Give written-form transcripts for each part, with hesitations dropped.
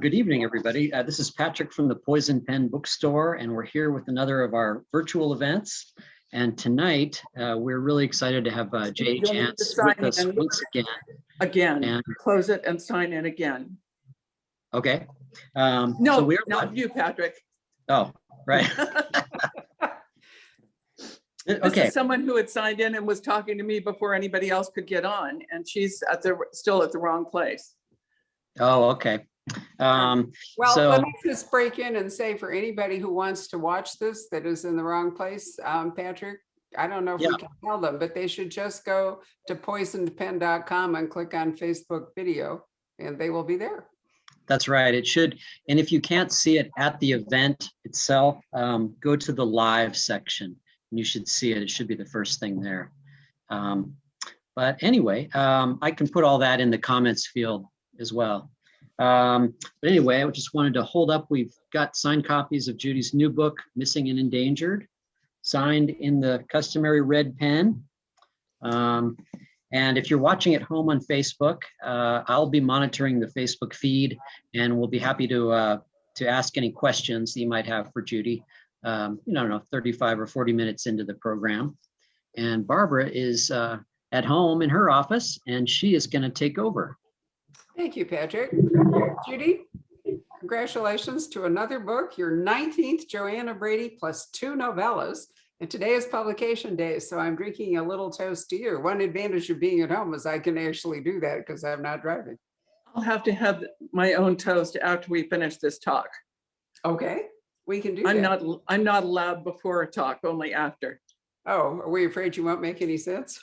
Good evening, everybody. This is Patrick from the Poison Pen Bookstore, and we're here with another of our virtual events. And tonight, we're really excited to have Jay Jance with us once again. Close it and sign in again. Okay. No, so not you, Patrick. Oh, right. This is someone who had signed in and was talking to me before anybody else could get on, and she's still at the wrong place. Oh, okay. Well, let me just break in and say, for anybody who wants to watch this that is in the wrong place, Patrick, I don't know if we can tell them, but they should just go to poisonedpen.com and click on Facebook video, and they will be there. That's right. It should. And if you can't see it at the event itself, go to the live section and you should see it. It should be the first thing there. But anyway, I can put all that in the comments field as well. But anyway, I just wanted to hold up. We've got signed copies of Judy's new book, Missing and Endangered, signed in the customary red pen. And if you're watching at home on Facebook, I'll be monitoring the Facebook feed, and we'll be happy to ask any questions that you might have for Judy. I don't know, 35 or 40 minutes into the program. And Barbara is at home in her office, and she is going to take over. Thank you, Patrick. Judy, congratulations to another book, your 19th Joanna Brady plus 2 novellas. And today is publication day, so I'm drinking a little toast to you. One advantage of being at home is I can actually do that because I'm not driving. I'll have to have my own toast after we finish this talk. Okay, we can do that. I'm not allowed before a talk, only after. Oh, are we afraid you won't make any sense?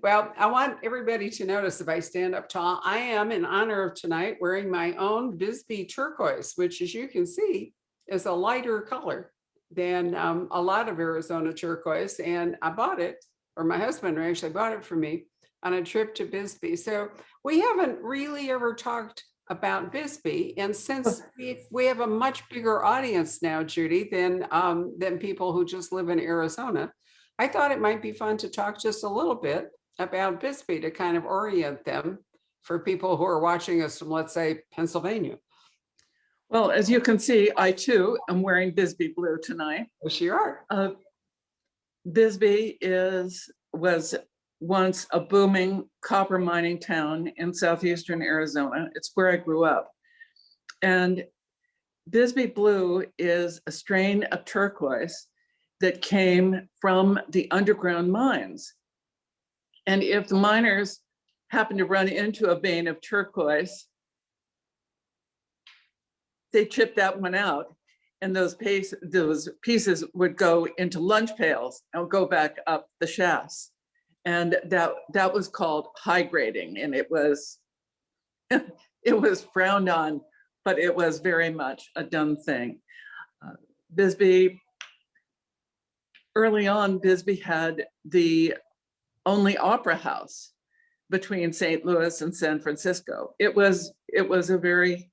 Well, I want everybody to notice if I stand up tall, I am, in honor of tonight, wearing my own Bisbee turquoise, which, as you can see, is a lighter color than a lot of Arizona turquoise. And I bought it, or my husband actually bought it for me on a trip to Bisbee. So we haven't really ever talked about Bisbee. And since we have a much bigger audience now, Judy, than people who just live in Arizona, I thought it might be fun to talk just a little bit about Bisbee to kind of orient them for people who are watching us from, let's say, Pennsylvania. Well, as you can see, I too am wearing Bisbee blue tonight. Yes, you are. Bisbee was once a booming copper mining town in southeastern Arizona. It's where I grew up. And Bisbee blue is a strain of turquoise that came from the underground mines. And if the miners happen to run into a vein of turquoise, they chip that one out, and those pieces would go into lunch pails and go back up the shafts. And that was called high grading, and it was frowned on, but it was very much a done thing. Bisbee, early on, Bisbee had the only opera house between St. Louis and San Francisco. It was a very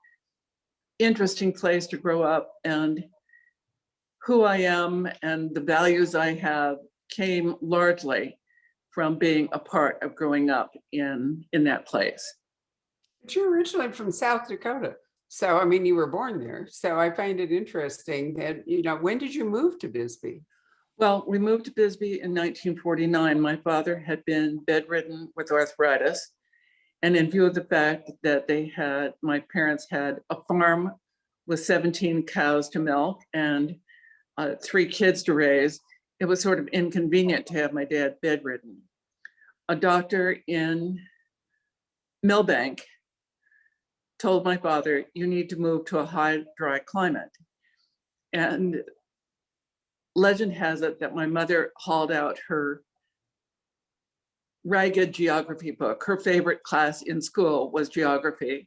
interesting place to grow up, and who I am and the values I have came largely from being a part of growing up in that place. But you're originally from South Dakota. So, I mean, you were born there. So I find it interesting that, when did you move to Bisbee? Well, we moved to Bisbee in 1949. My father had been bedridden with arthritis. And in view of the fact that my parents had a farm with 17 cows to milk and 3 kids to raise, it was sort of inconvenient to have my dad bedridden. A doctor in Millbank told my father, "You need to move to a high, dry climate." And legend has it that my mother hauled out her ragged geography book. Her favorite class in school was geography.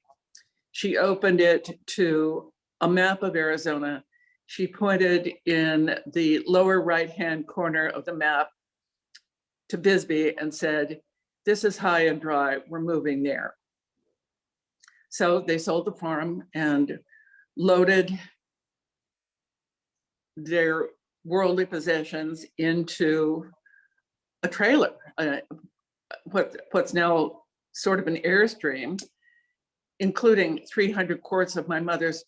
She opened it to a map of Arizona. She pointed in the lower right-hand corner of the map to Bisbee and said, "This is high and dry, we're moving there." So they sold the farm and loaded their worldly possessions into a trailer, what's now sort of an Airstream, including 300 quarts of my mother's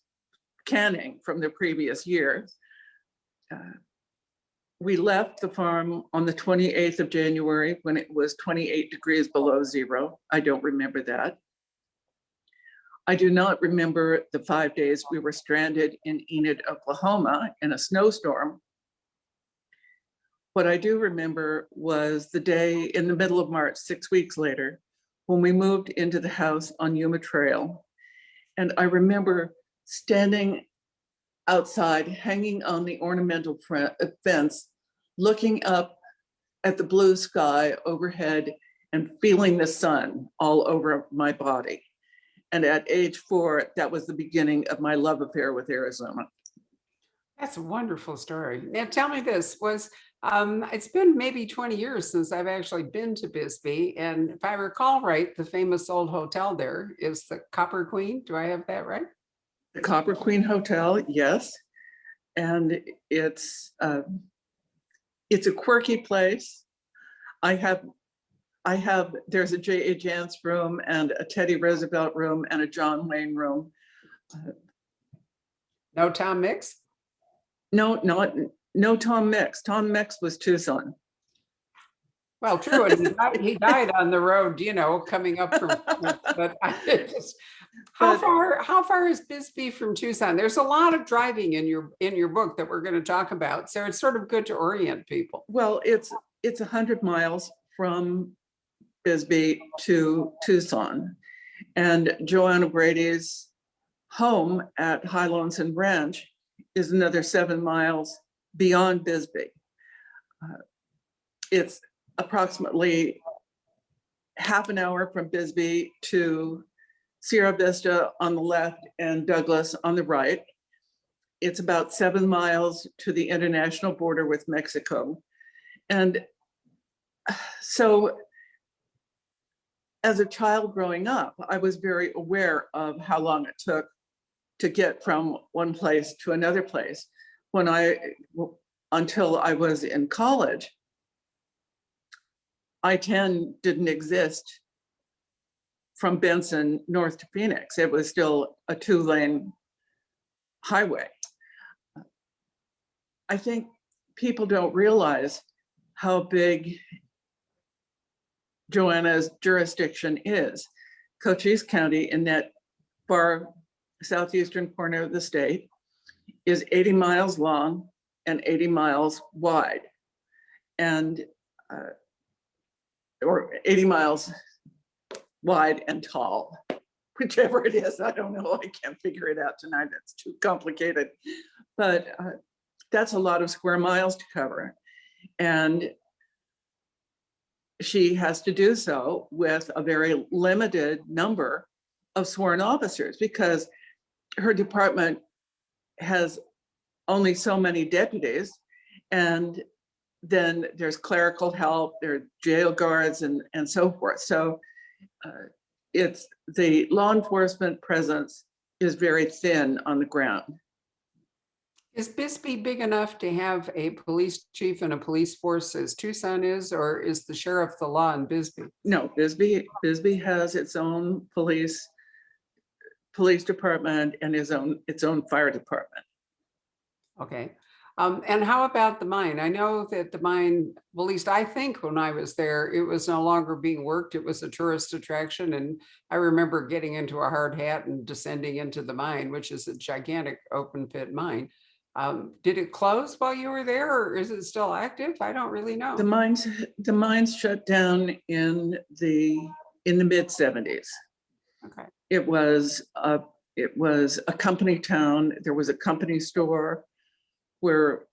canning from the previous year. We left the farm on the 28th of January when it was 28 degrees below zero. I don't remember that. I do not remember the 5 days we were stranded in Enid, Oklahoma in a snowstorm. What I do remember was the day in the middle of March, 6 weeks later, when we moved into the house on Yuma Trail. And I remember standing outside, hanging on the ornamental fence, looking up at the blue sky overhead and feeling the sun all over my body. And at age 4, that was the beginning of my love affair with Arizona. That's a wonderful story. Now tell me this, it's been maybe 20 years since I've actually been to Bisbee. And if I recall right, the famous old hotel there is the Copper Queen. Do I have that right? The Copper Queen Hotel, yes. And it's a quirky place. There's a J.A. Jance room and a Teddy Roosevelt room and a John Wayne room. No Tom Mix? No Tom Mix. Tom Mix was Tucson. Well, true, and he died on the road, coming up from, but how far is Bisbee from Tucson? There's a lot of driving in your book that we're going to talk about, so it's sort of good to orient people. Well, it's 100 miles from Bisbee to Tucson, and Joanna Brady's home at High Lonesome Ranch is another 7 miles beyond Bisbee. It's approximately half an hour from Bisbee to Sierra Vista on the left and Douglas on the right. It's about 7 miles to the international border with Mexico. And so as a child growing up, I was very aware of how long it took to get from one place to another place. Until I was in college, I-10 didn't exist from Benson north to Phoenix. It was still a 2-lane highway. I think people don't realize how big Joanna's jurisdiction is. Cochise County, in that far southeastern corner of the state, is 80 miles long and 80 miles wide, and or 80 miles wide and tall, whichever it is. I don't know. I can't figure it out tonight. It's too complicated. But that's a lot of square miles to cover. And she has to do so with a very limited number of sworn officers because her department has only so many deputies, and then there's clerical help, there are jail guards and so forth. So it's the law enforcement presence is very thin on the ground. Is Bisbee big enough to have a police chief and a police force as Tucson is, or is the sheriff the law in Bisbee? No, Bisbee has its own police department and its own fire department. Okay. And how about the mine? I know that the mine, well, at least I think when I was there, it was no longer being worked. It was a tourist attraction. And I remember getting into a hard hat and descending into the mine, which is a gigantic open pit mine. Did it close while you were there, or is it still active? I don't really know. The mines shut down in the mid 70s. Okay. It was a company town. There was a company store where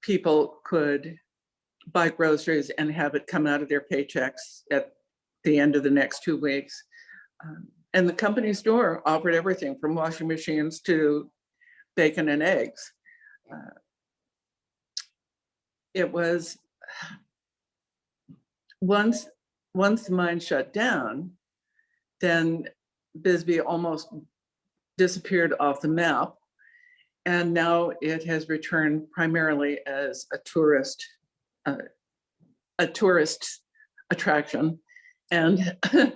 people could buy groceries and have it come out of their paychecks at the end of the next 2 weeks. And the company store offered everything from washing machines to bacon and eggs. It was, once the mine shut down, then Bisbee almost disappeared off the map. And now it has returned primarily as a tourist attraction. And a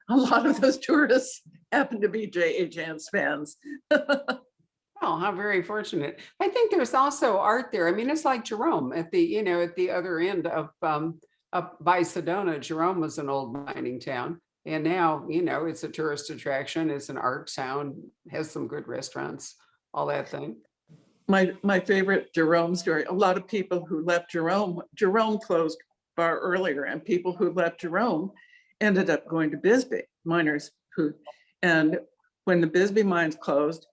lot of those tourists happen to be J.A. Jance fans. Oh, how very fortunate. I think there's also art there. I mean, it's like Jerome at the, you know, at the other end of up by Sedona. Jerome was an old mining town. And now, you know, it's a tourist attraction. It's an art town, has some good restaurants, all that thing. My favorite Jerome story, a lot of people who left Jerome closed far earlier, and people who left Jerome ended up going to Bisbee, miners who, and when the Bisbee mines closed,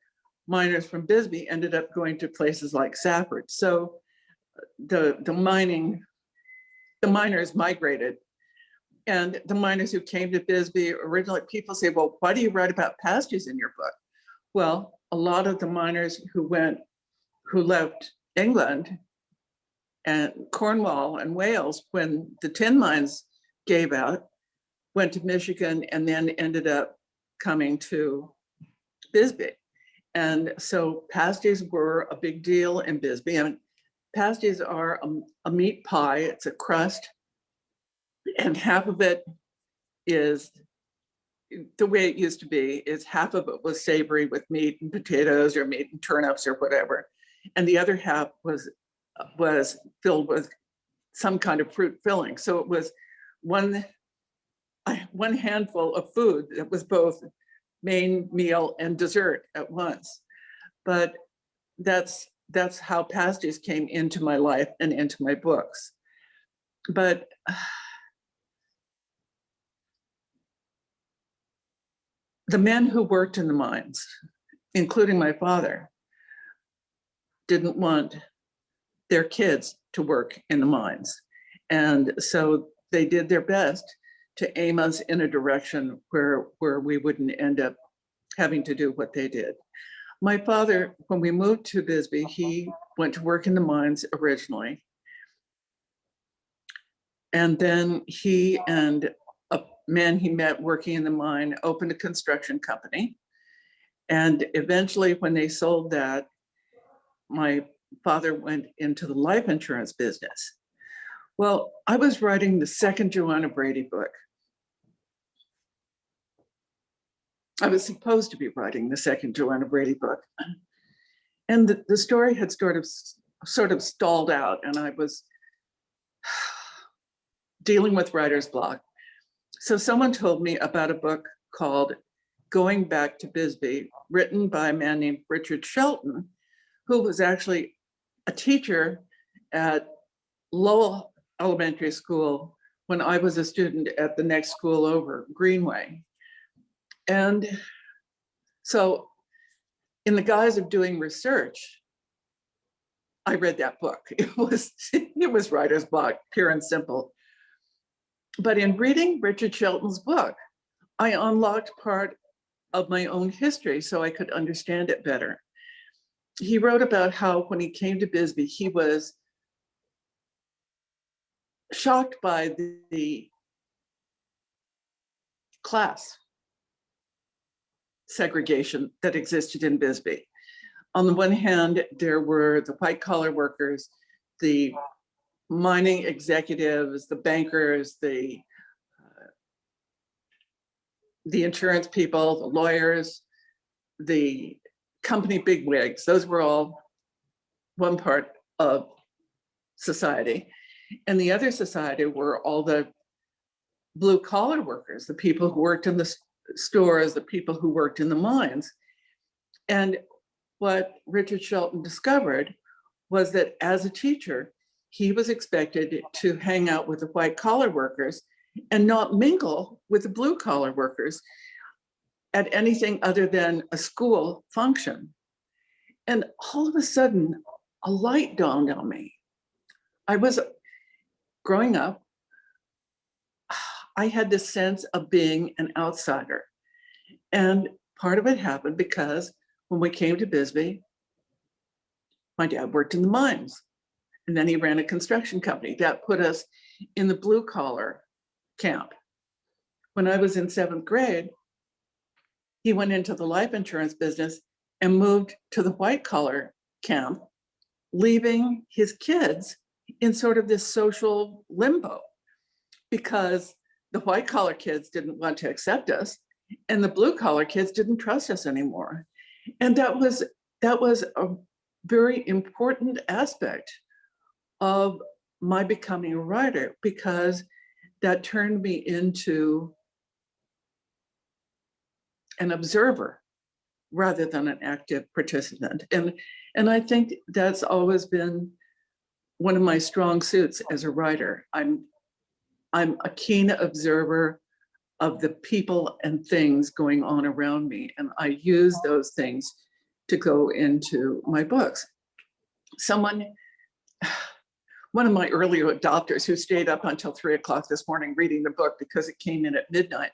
miners from Bisbee ended up going to places like Safford. So the miners migrated. And the miners who came to Bisbee originally, people say, well, why do you write about pasties in your book? Well, a lot of the miners who left England and Cornwall and Wales when the tin mines gave out, went to Michigan and then ended up coming to Bisbee. And so pasties were a big deal in Bisbee. I mean, pasties are a meat pie. It's a crust, and half of it is the way it used to be. Is half of it was savory with meat and potatoes or meat and turnips or whatever, and the other half was filled with some kind of fruit filling. So it was one handful of food that was both main meal and dessert at once. But that's how pasties came into my life and into my books. But the men who worked in the mines, including my father, didn't want their kids to work in the mines. And so they did their best to aim us in a direction where we wouldn't end up having to do what they did. My father, when we moved to Bisbee, he went to work in the mines originally. And then he and a man he met working in the mine opened a construction company. And eventually when they sold that, my father went into the life insurance business. Well, I was writing the second Joanna Brady book. I was supposed to be writing the second Joanna Brady book. And the story had sort of stalled out, and I was dealing with writer's block. So someone told me about a book called Going Back to Bisbee, written by a man named Richard Shelton, who was actually a teacher at Lowell Elementary School when I was a student at the next school over, Greenway. And so in the guise of doing research, I read that book. It was writer's block, pure and simple. But in reading Richard Shelton's book, I unlocked part of my own history so I could understand it better. He wrote about how when he came to Bisbee, he was shocked by the class segregation that existed in Bisbee. On the one hand, there were the white collar workers, the mining executives, the bankers, the insurance people, the lawyers, the company bigwigs. Those were all one part of society. And the other society were all the blue collar workers, the people who worked in the stores, the people who worked in the mines. And what Richard Shelton discovered was that as a teacher, he was expected to hang out with the white collar workers and not mingle with the blue collar workers at anything other than a school function. And all of a sudden, a light dawned on me. I was growing up, I had this sense of being an outsider. And part of it happened because when we came to Bisbee, my dad worked in the mines, and then he ran a construction company. That put us in the blue collar camp. When I was in 7th grade, he went into the life insurance business and moved to the white collar camp, leaving his kids in sort of this social limbo because the white collar kids didn't want to accept us And the blue collar kids didn't trust us anymore. And that was a very important aspect of my becoming a writer, because that turned me into an observer rather than an active participant. And I think that's always been one of my strong suits as a writer. I'm a keen observer of the people and things going on around me, and I use those things to go into my books. One of my early adopters, who stayed up until 3 o'clock this morning reading the book because it came in at midnight,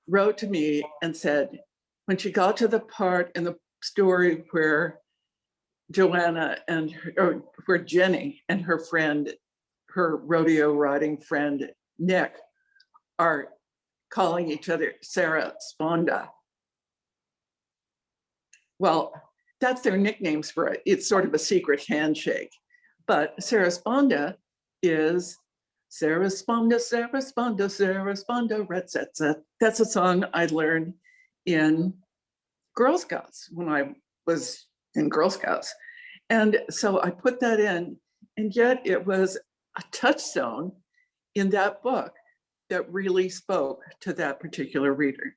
wrote to me and said, when she got to the part in the story where where Jenny and her friend, her rodeo riding friend, Nick, are calling each other Sarah Sponda. Well, that's their nicknames for it. It's sort of a secret handshake. But Sarah Sponda is Sarah Sponda, Sarah Sponda, Sarah Sponda, Red Set Set. That's a song I learned in Girl Scouts when I was in Girl Scouts. And so I put that in, and yet it was a touchstone in that book that really spoke to that particular reader.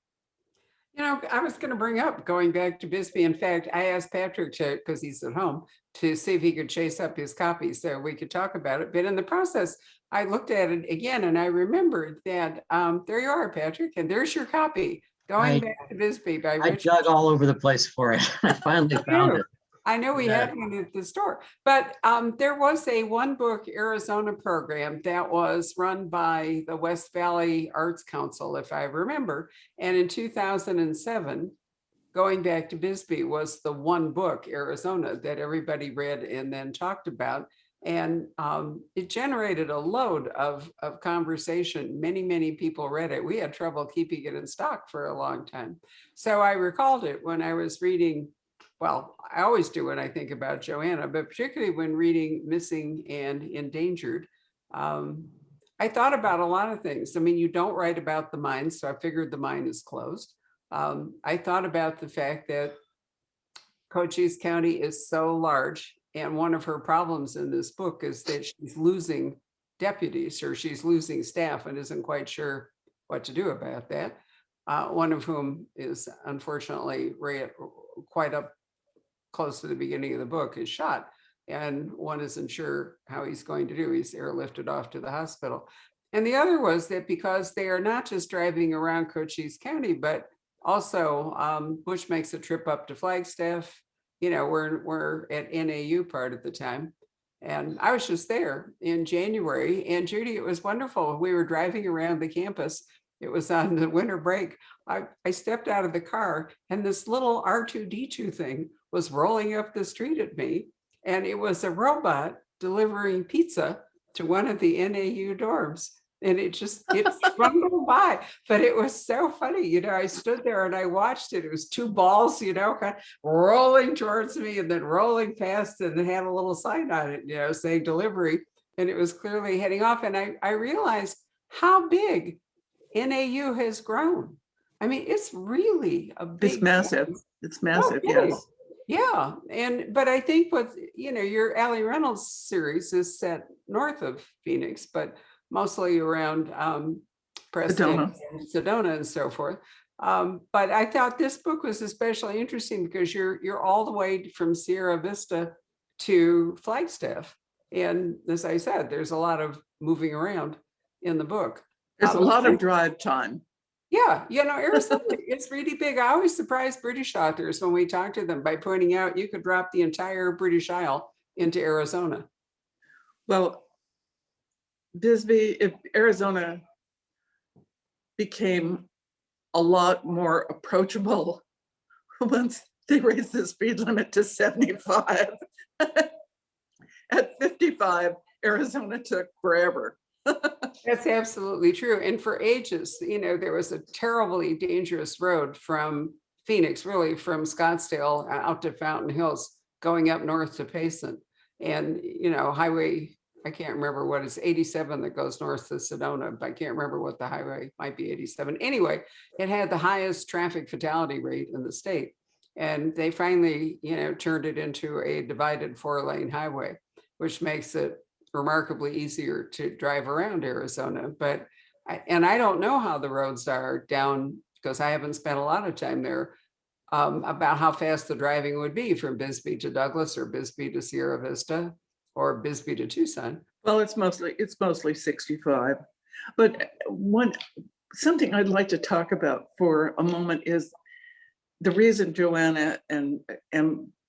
You know, I was going to bring up going back to Bisbee. In fact, I asked Patrick to, because he's at home, to see if he could chase up his copy so we could talk about it. But in the process, I looked at it again and I remembered that there you are, Patrick, and there's your copy, Going Back to Bisbee by Richard. I dug all over the place for it. I finally found it. I know we had one at the store, but there was a one book Arizona program that was run by the West Valley Arts Council, if I remember. And in 2007, Going Back to Bisbee was the one book Arizona that everybody read and then talked about. And it generated a load of conversation. Many, many people read it. We had trouble keeping it in stock for a long time. So I recalled it when I was reading. Well, I always do when I think about Joanna, but particularly when reading Missing and Endangered, I thought about a lot of things. I mean, you don't write about the mine, so I figured the mine is closed. I thought about the fact that Cochise County is so large, and one of her problems in this book is that she's losing deputies, or she's losing staff and isn't quite sure what to do about that. One of whom is unfortunately quite up close to the beginning of the book, is shot, and one isn't sure how he's going to do. He's airlifted off to the hospital. And the other was that because they are not just driving around Cochise County, but also Bush makes a trip up to Flagstaff. You know, we're at NAU part of the time. And I was just there in January, and Judy, it was wonderful. We were driving around the campus. It was on the winter break. I stepped out of the car, and this little R2D2 thing was rolling up the street at me. And it was a robot delivering pizza to one of the NAU dorms. And it rumbled by, but it was so funny. You know, I stood there and I watched it. It was two balls, you know, kind of rolling towards me and then rolling past, and it had a little sign on it, you know, saying delivery. And it was clearly heading off. And I realized how big NAU has grown. I mean, it's really a big. It's massive. Place. It's massive. Yes. Yeah. But I think your Allie Reynolds series is set north of Phoenix, but mostly around Preston, Sedona and so forth. But I thought this book was especially interesting because you're all the way from Sierra Vista to Flagstaff. And as I said, there's a lot of moving around in the book. There's a lot of drive time. Yeah, you know, Arizona, it's really big. I always surprise British authors when we talk to them by pointing out you could drop the entire British Isle into Arizona. Well, Bisbee, Arizona became a lot more approachable once they raised the speed limit to 75. At 55, Arizona took forever. That's absolutely true. And for ages, you know, there was a terribly dangerous road from Phoenix, really from Scottsdale out to Fountain Hills, going up north to Payson. And, you know, Highway I can't remember what is 87 that goes north to Sedona, but I can't remember what the highway might be 87. Anyway, it had the highest traffic fatality rate in the state. And they finally, turned it into a divided 4-lane highway, which makes it remarkably easier to drive around Arizona. But I don't know how the roads are down because I haven't spent a lot of time there, about how fast the driving would be from Bisbee to Douglas or Bisbee to Sierra Vista or Bisbee to Tucson. Well, it's mostly 65. But something I'd like to talk about for a moment is the reason Joanna and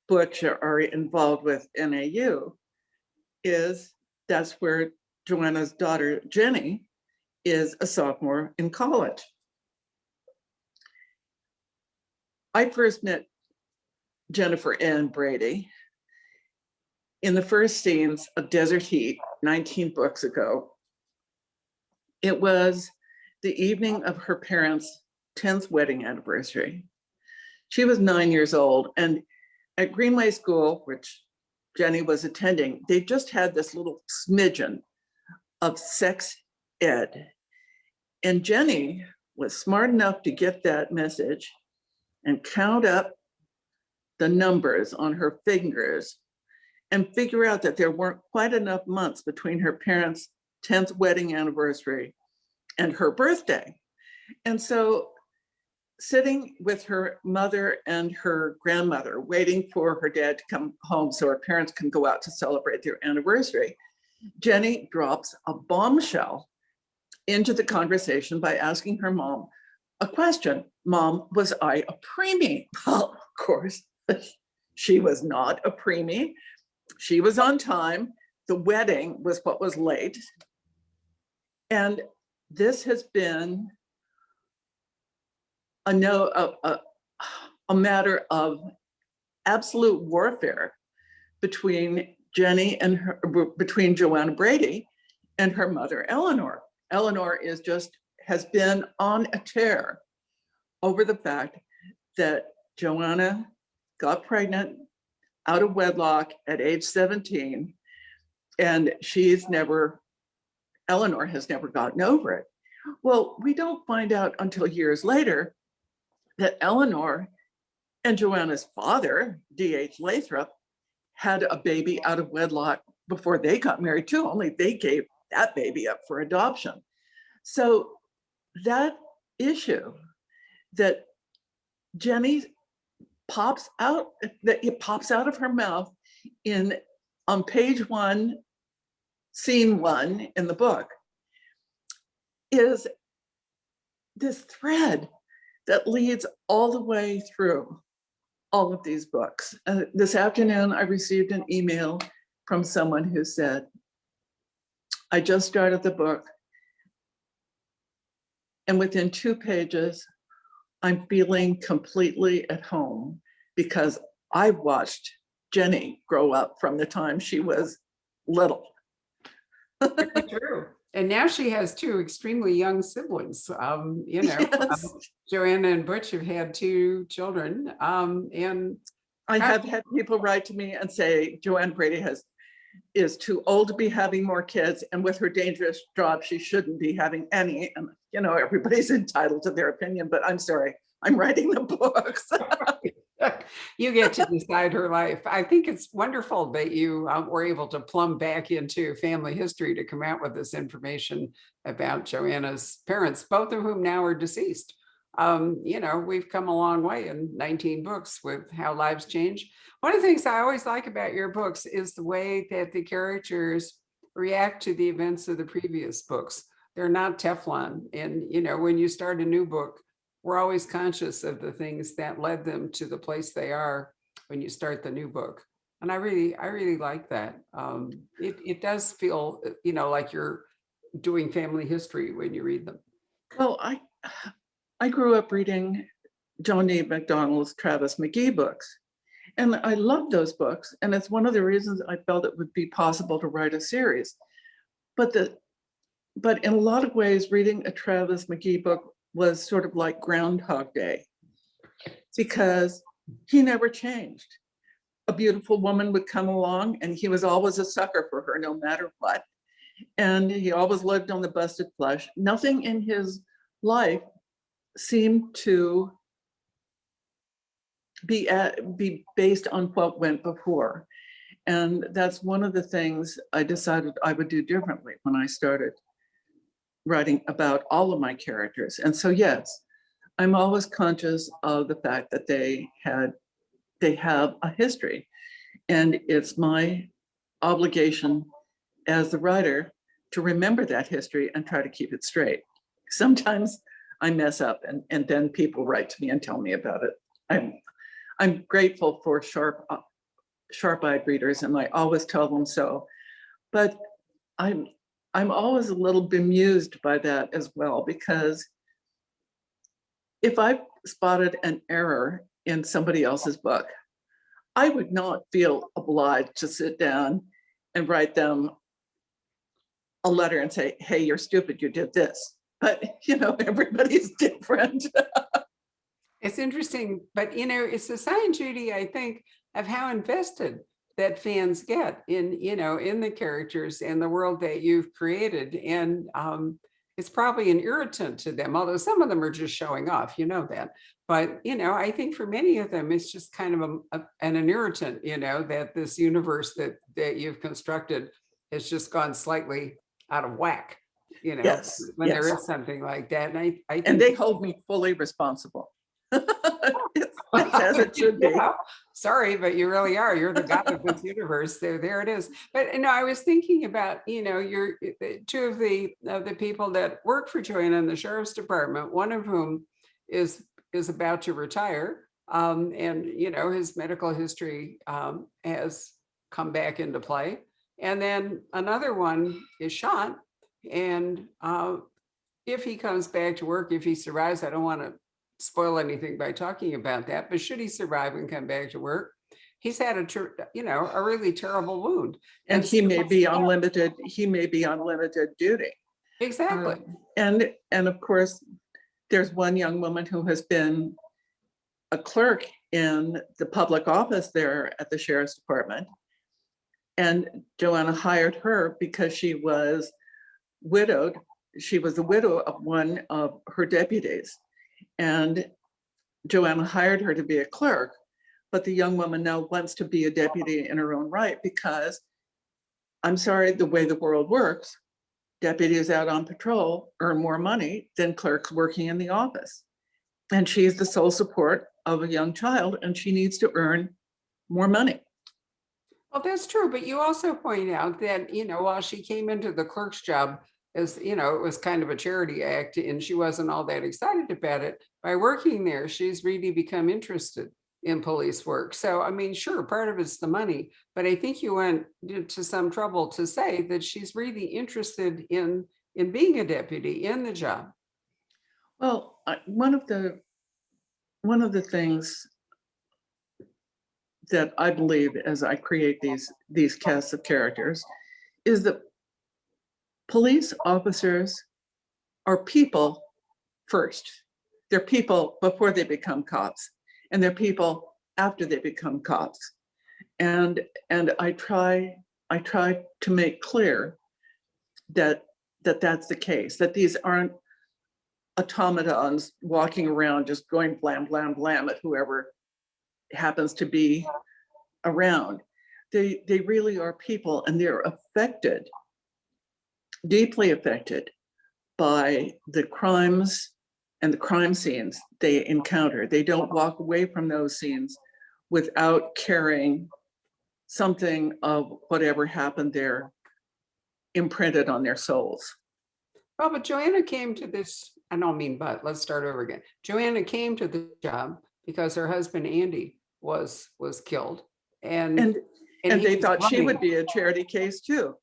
Butch are involved with NAU is that's where Joanna's daughter, Jenny, is a sophomore in college. I first met Jennifer Ann Brady in the first scenes of Desert Heat 19 books ago. It was the evening of her parents' 10th wedding anniversary. She was 9 years old, and at Greenway School, which Jenny was attending, they just had this little smidgen of sex ed. And Jenny was smart enough to get that message and count up the numbers on her fingers and figure out that there weren't quite enough months between her parents' 10th wedding anniversary and her birthday. And so sitting with her mother and her grandmother, waiting for her dad to come home so her parents can go out to celebrate their anniversary, Jenny drops a bombshell into the conversation by asking her mom a question. Mom, was I a preemie? Well, of course, she was not a preemie. She was on time. The wedding was what was late. And this has been a matter of absolute warfare between between Joanna Brady and her mother, Eleanor. Eleanor has been on a tear over the fact that Joanna got pregnant out of wedlock at age 17, and Eleanor has never gotten over it. Well, we don't find out until years later that Eleanor and Joanna's father, D.H. Lathrop, had a baby out of wedlock before they got married too, only they gave that baby up for adoption. So that issue that Jenny pops out of her mouth on page 1, scene 1 in the book is this thread that leads all the way through all of these books. This afternoon, I received an email from someone who said, I just started the book, and within 2 pages, I'm feeling completely at home because I watched Jenny grow up from the time she was little. True. And now she has 2 extremely young siblings. Yes. Joanna and Butch have had 2 children. And I have had people write to me and say Joanna Brady is too old to be having more kids, and with her dangerous job, she shouldn't be having any. And everybody's entitled to their opinion, but I'm sorry, I'm writing the books. You get to decide her life. I think it's wonderful that you were able to plumb back into family history to come out with this information about Joanna's parents, both of whom now are deceased. We've come a long way in 19 books with how lives change. One of the things I always like about your books is the way that the characters react to the events of the previous books. They're not Teflon. And, when you start a new book, we're always conscious of the things that led them to the place they are when you start the new book. And I really like that. It does feel, like you're doing family history when you read them. Well, I grew up reading John D. MacDonald's Travis McGee books, and I loved those books. And it's one of the reasons I felt it would be possible to write a series. But in a lot of ways, reading a Travis McGee book was sort of like Groundhog Day, because he never changed. a beautiful woman would come along and he was always a sucker for her no matter what. And he always lived on the busted flush. Nothing in his life seemed to be based on what went before. And that's one of the things I decided I would do differently when I started writing about all of my characters. And so, yes, I'm always conscious of the fact that they have a history. And it's my obligation as the writer to remember that history and try to keep it straight. Sometimes I mess up and then people write to me and tell me about it. I'm grateful for sharp-eyed readers, and I always tell them so. But I'm always a little bemused by that as well, because if I spotted an error in somebody else's book, I would not feel obliged to sit down and write them a letter and say, hey, you're stupid, you did this. But, everybody's different. It's interesting, but it's a sign, Judy, I think, of how invested that fans get in, in the characters and the world that you've created. And it's probably an irritant to them, although some of them are just showing off, that. But, I think for many of them, it's just kind of an irritant, that this universe that you've constructed has just gone slightly out of whack, Yes, when yes. there is something like that. And I think, and they hold me fully responsible. It's as it should be. Yeah. Sorry, but you really are. You're the god of this universe. There it is. But I was thinking about, you're two of the people that work for Joanna in the sheriff's department, one of whom is about to retire. And his medical history has come back into play. And then another one is shot. And if he comes back to work, if he survives, I don't want to spoil anything by talking about that, but should he survive and come back to work, he's had a really terrible wound, and he may be on limited duty. Exactly. And of course, there's one young woman who has been a clerk in the public office there at the sheriff's department, and Joanna hired her because she was widowed. She was the widow of one of her deputies. And Joanna hired her to be a clerk, but the young woman now wants to be a deputy in her own right because, I'm sorry, the way the world works, deputies out on patrol earn more money than clerks working in the office. And she's the sole support of a young child, and she needs to earn more money. Well, that's true. But you also point out that, while she came into the clerk's job, as it was kind of a charity act and she wasn't all that excited about it, by working there, she's really become interested in police work. So, sure, part of it's the money, but I think you went to some trouble to say that she's really interested in being a deputy in the job. Well, one of the things that I believe as I create these casts of characters is that police officers are people first. They're people before they become cops, and they're people after they become cops. And I try to make clear that that's the case, that these aren't automatons walking around just going blam, blam, blam at whoever happens to be around. They really are people, and they're affected, deeply affected by the crimes and the crime scenes they encounter. They don't walk away from those scenes without carrying something of whatever happened there imprinted on their souls. Well, but Joanna came to this, I don't mean but, let's start over again. Joanna came to the job because her husband, Andy, was killed. And they thought she would be a charity case too.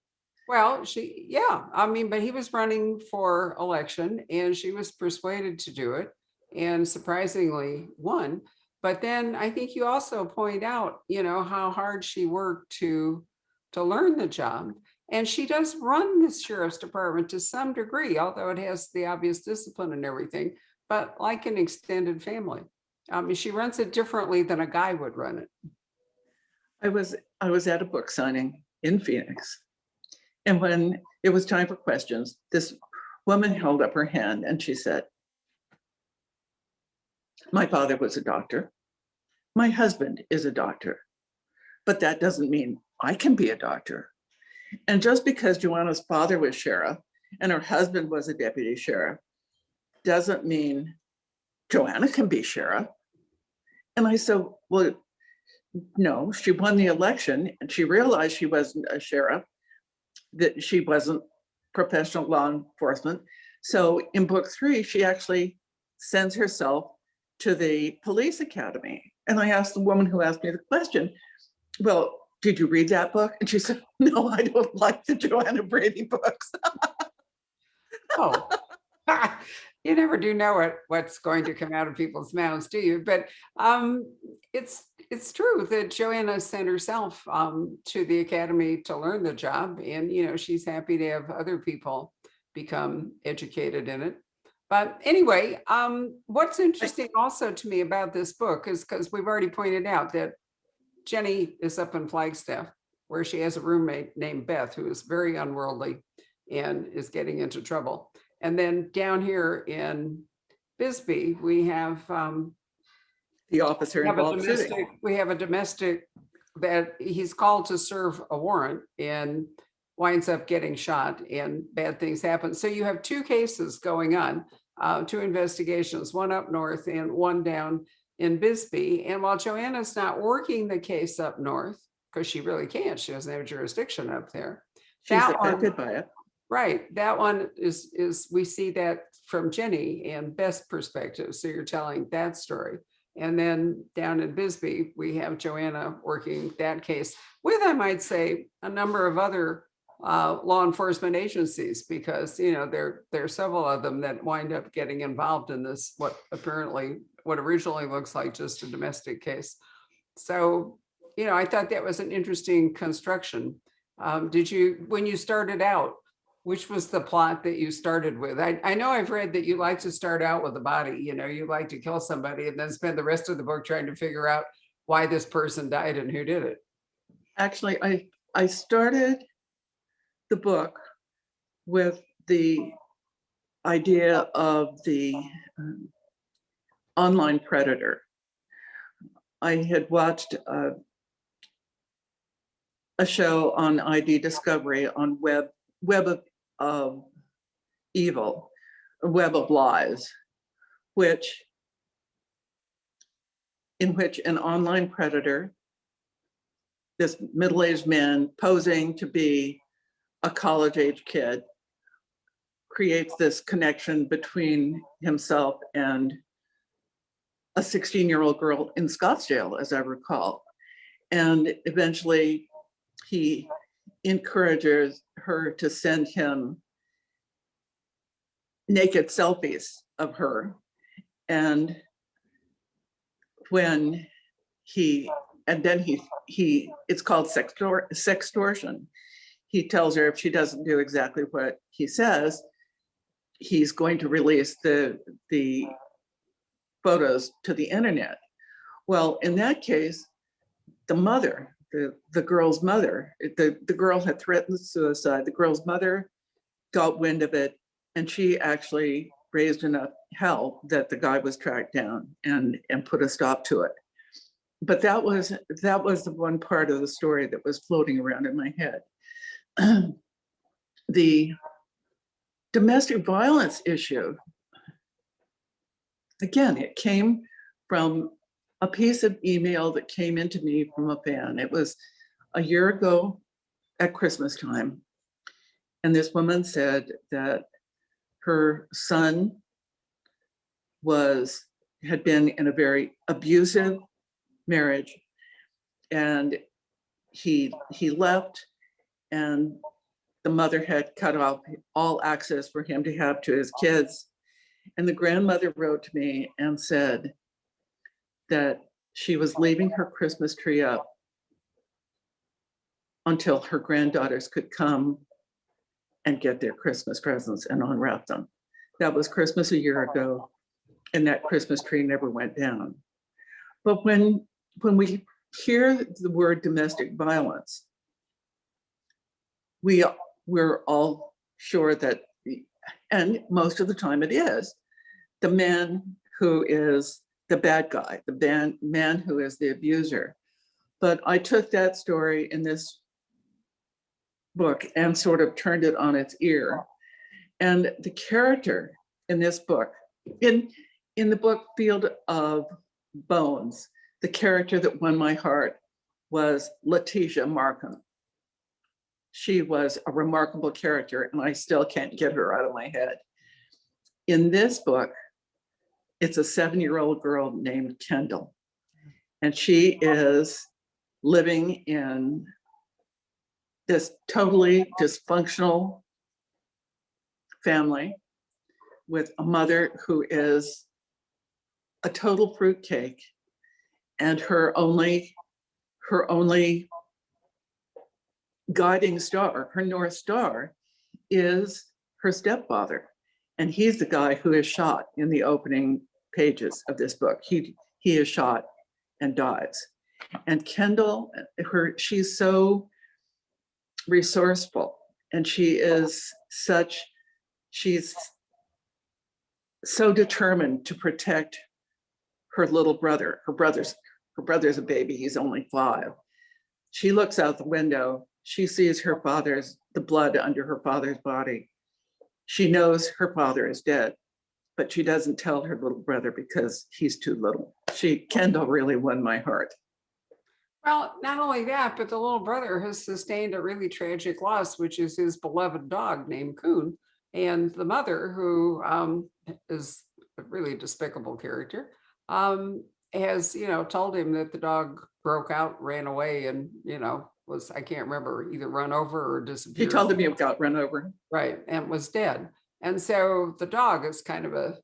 Well, but he was running for election and she was persuaded to do it and surprisingly won. But then I think you also point out, how hard she worked to learn the job. And she does run the sheriff's department to some degree, although it has the obvious discipline and everything, but like an extended family. She runs it differently than a guy would run it. I was at a book signing in Phoenix. And when it was time for questions, this woman held up her hand and she said, "My father was a doctor. My husband is a doctor, but that doesn't mean I can be a doctor." And just because Joanna's father was sheriff and her husband was a deputy sheriff doesn't mean Joanna can be sheriff. And I said, well, no, she won the election and she realized she wasn't a sheriff, that she wasn't professional law enforcement. So in book 3, she actually sends herself to the police academy. And I asked the woman who asked me the question, well, did you read that book? And she said, no, I don't like the Joanna Brady books. Oh, you never do know what's going to come out of people's mouths, do you? But it's true that Joanna sent herself to the academy to learn the job, and she's happy to have other people become educated in it. But anyway, what's interesting also to me about this book is because we've already pointed out that Jenny is up in Flagstaff, where she has a roommate named Beth, who is very unworldly and is getting into trouble. And then down here in Bisbee, we have The officer involved shooting. we have a domestic that he's called to serve a warrant and winds up getting shot, and bad things happen. So you have 2 cases going on, 2 investigations, one up north and one down in Bisbee. And while Joanna's not working the case up north, because she really can't, she doesn't have jurisdiction up there. She's affected by it. Right. That one is we see that from Jenny and Beth's perspective. So you're telling that story. And then down in Bisbee, we have Joanna working that case with, I might say, a number of other law enforcement agencies, because there are several of them that wind up getting involved in this, what originally looks like just a domestic case. So I thought that was an interesting construction. Did you, when you started out, which was the plot that you started with? I know I've read that you like to start out with a body, you like to kill somebody and then spend the rest of the book trying to figure out why this person died and who did it. Actually, I started the book with the idea of the online predator. I had watched a show on ID Discovery on Web of Evil, a Web of Lies, in which an online predator, this middle-aged man posing to be a college-age kid, creates this connection between himself and a 16-year-old girl in Scottsdale, as I recall. And eventually he encourages her to send him naked selfies of her. And when it's called sextortion. He tells her if she doesn't do exactly what he says, he's going to release the photos to the internet. Well, in that case, the mother, the girl's mother, the girl had threatened suicide. The girl's mother got wind of it, and she actually raised enough hell that the guy was tracked down and put a stop to it. But that was the one part of the story that was floating around in my head. The domestic violence issue, again, it came from a piece of email that came into me from a fan. It was a year ago at Christmas time. And this woman said that her son had been in a very abusive marriage, and he left, and the mother had cut off all access for him to have to his kids. And the grandmother wrote to me and said that she was leaving her Christmas tree up until her granddaughters could come and get their Christmas presents and unwrap them. That was Christmas a year ago, and that Christmas tree never went down. But when we hear the word domestic violence, we're all sure that, and most of the time it is, the man who is the bad guy, the man who is the abuser. But I took that story in this book and sort of turned it on its ear. And the character in this book, in the book Field of Bones, the character that won my heart was Letitia Markham. She was a remarkable character, and I still can't get her out of my head. In this book, it's a 7-year-old girl named Kendall, and she is living in this totally dysfunctional family with a mother who is a total fruitcake, and her only guiding star, her North Star, is her stepfather. And he's the guy who is shot in the opening pages of this book. He is shot and dies. And Kendall, she's so resourceful, and she's so determined to protect her little brother. Her brother's a baby, he's only 5. She looks out the window, she sees the blood under her father's body. She knows her father is dead, but she doesn't tell her little brother because he's too little. Kendall really won my heart. Well, not only that, but the little brother has sustained a really tragic loss, which is his beloved dog named Coon. And the mother, who is a really despicable character, has, told him that the dog broke out, ran away, and, I can't remember, either run over or disappeared. He told him he got run over. Right, and was dead. And so the dog is kind of a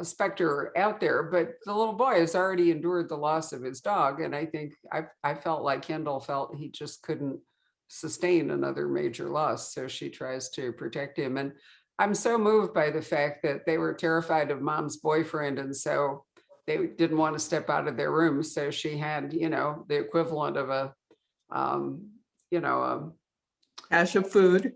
specter out there, but the little boy has already endured the loss of his dog. And I think I felt like Kendall felt he just couldn't sustain another major loss. So she tries to protect him. And I'm so moved by the fact that they were terrified of mom's boyfriend. And so they didn't want to step out of their room. So she had, the equivalent of a Ash of food.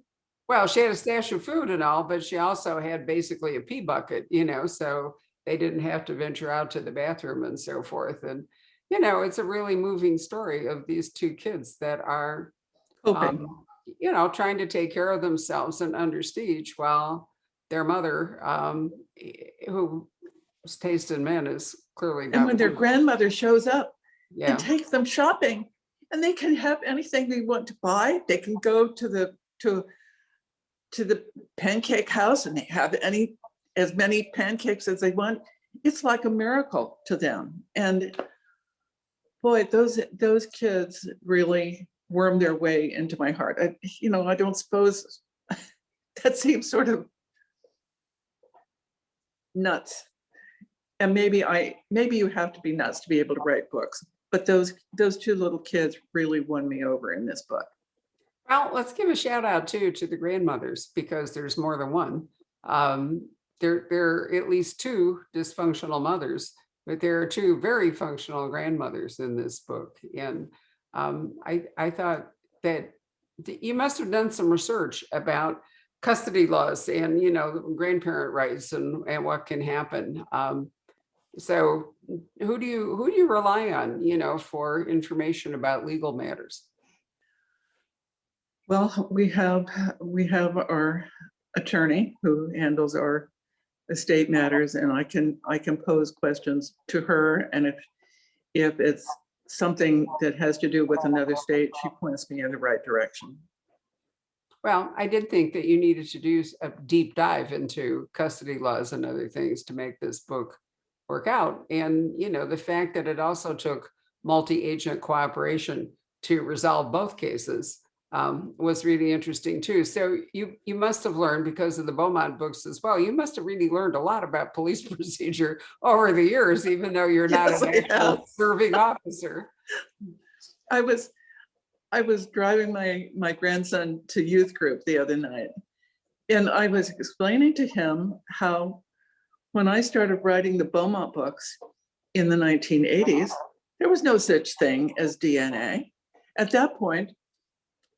Well, she had a stash of food and all, but she also had basically a pee bucket, so they didn't have to venture out to the bathroom and so forth. And, it's a really moving story of these 2 kids that are, trying to take care of themselves and under siege while their mother, whose taste in men is clearly not. And when their grandmother shows up and takes them shopping, and they can have anything they want to buy. They can go to the pancake house and they have as many pancakes as they want. It's like a miracle to them. And boy, those kids really worm their way into my heart. I don't suppose that seems sort of nuts. And maybe you have to be nuts to be able to write books. But those 2 little kids really won me over in this book. Well, let's give a shout out too to the grandmothers, because there's more than one. There are at least 2 dysfunctional mothers, but there are 2 very functional grandmothers in this book. And I thought that you must have done some research about custody laws and grandparent rights and what can happen. So who do you rely on, for information about legal matters? Well, we have our attorney who handles our estate matters, and I can pose questions to her, and if it's something that has to do with another state, she points me in the right direction. Well, I did think that you needed to do a deep dive into custody laws and other things to make this book work out. And, the fact that it also took multi-agent cooperation to resolve both cases was really interesting too. So you must have learned, because of the Beaumont books as well, you must have really learned a lot about police procedure over the years, even though you're not an actual serving officer. I was driving my grandson to youth group the other night, and I was explaining to him how when I started writing the Beaumont books in the 1980s, There was no such thing as DNA. At that point,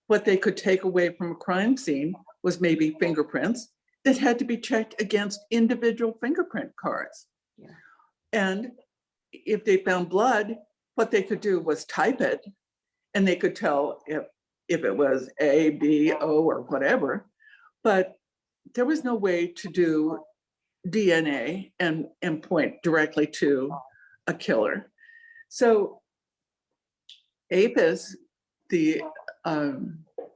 what they could take away from a crime scene was maybe fingerprints that had to be checked against individual fingerprint cards. Yeah. And if they found blood, what they could do was type it, and they could tell if it was A, B, O, or whatever. But there was no way to do DNA and point directly to a killer. So APIS, the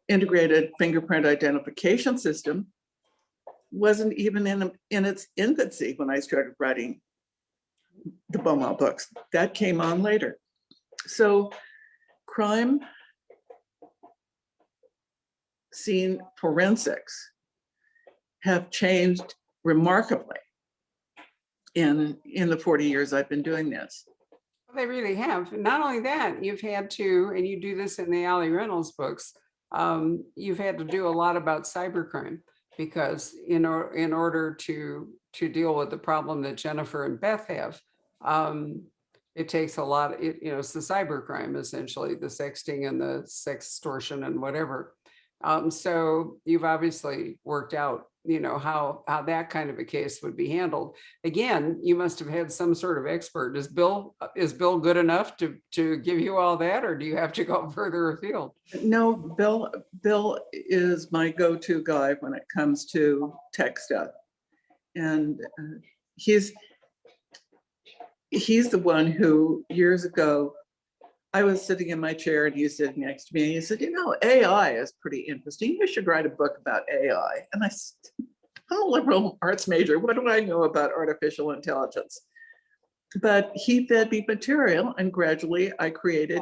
integrated fingerprint identification system, wasn't even in its infancy when I started writing the Beaumont books. That came on later. So crime scene forensics have changed remarkably in the 40 years I've been doing this. They really have. Not only that, you've had to, and you do this in the Allie Reynolds books, you've had to do a lot about cybercrime, because in order to deal with the problem that Jennifer and Beth have, it takes a lot. It's the cybercrime, essentially, the sexting and the sextortion and whatever. So you've obviously worked out, how that kind of a case would be handled. Again, you must have had some sort of expert. Is Bill good enough to give you all that, or do you have to go further afield? No, Bill is my go-to guy when it comes to tech stuff. And he's the one who, years ago, I was sitting in my chair and he's sitting next to me, and he said, AI is pretty interesting. You should write a book about AI. And I said, I'm a liberal arts major. What do I know about artificial intelligence? But he fed me material, and gradually I created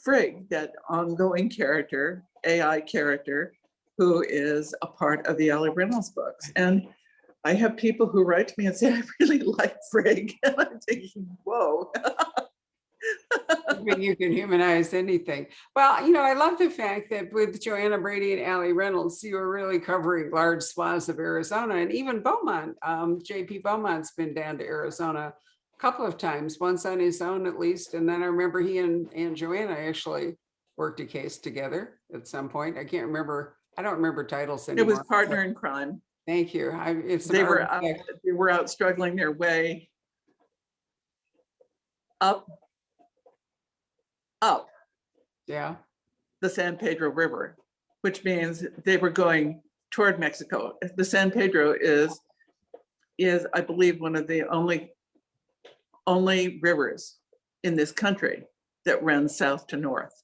Frigg, that ongoing character, AI character, who is a part of the Allie Reynolds books. And I have people who write to me and say, I really like Frigg. And I'm thinking, whoa. You can humanize anything. Well, I love the fact that with Joanna Brady and Allie Reynolds, you are really covering large swaths of Arizona, and even Beaumont. JP Beaumont's been down to Arizona a couple of times, once on his own at least. And then I remember he and Joanna actually worked a case together at some point. I don't remember titles anymore. It was Partner in Crime. Thank you. They were out struggling their way up Yeah. the San Pedro River, which means they were going toward Mexico. The San Pedro is I believe one of the only rivers in this country that runs south to north.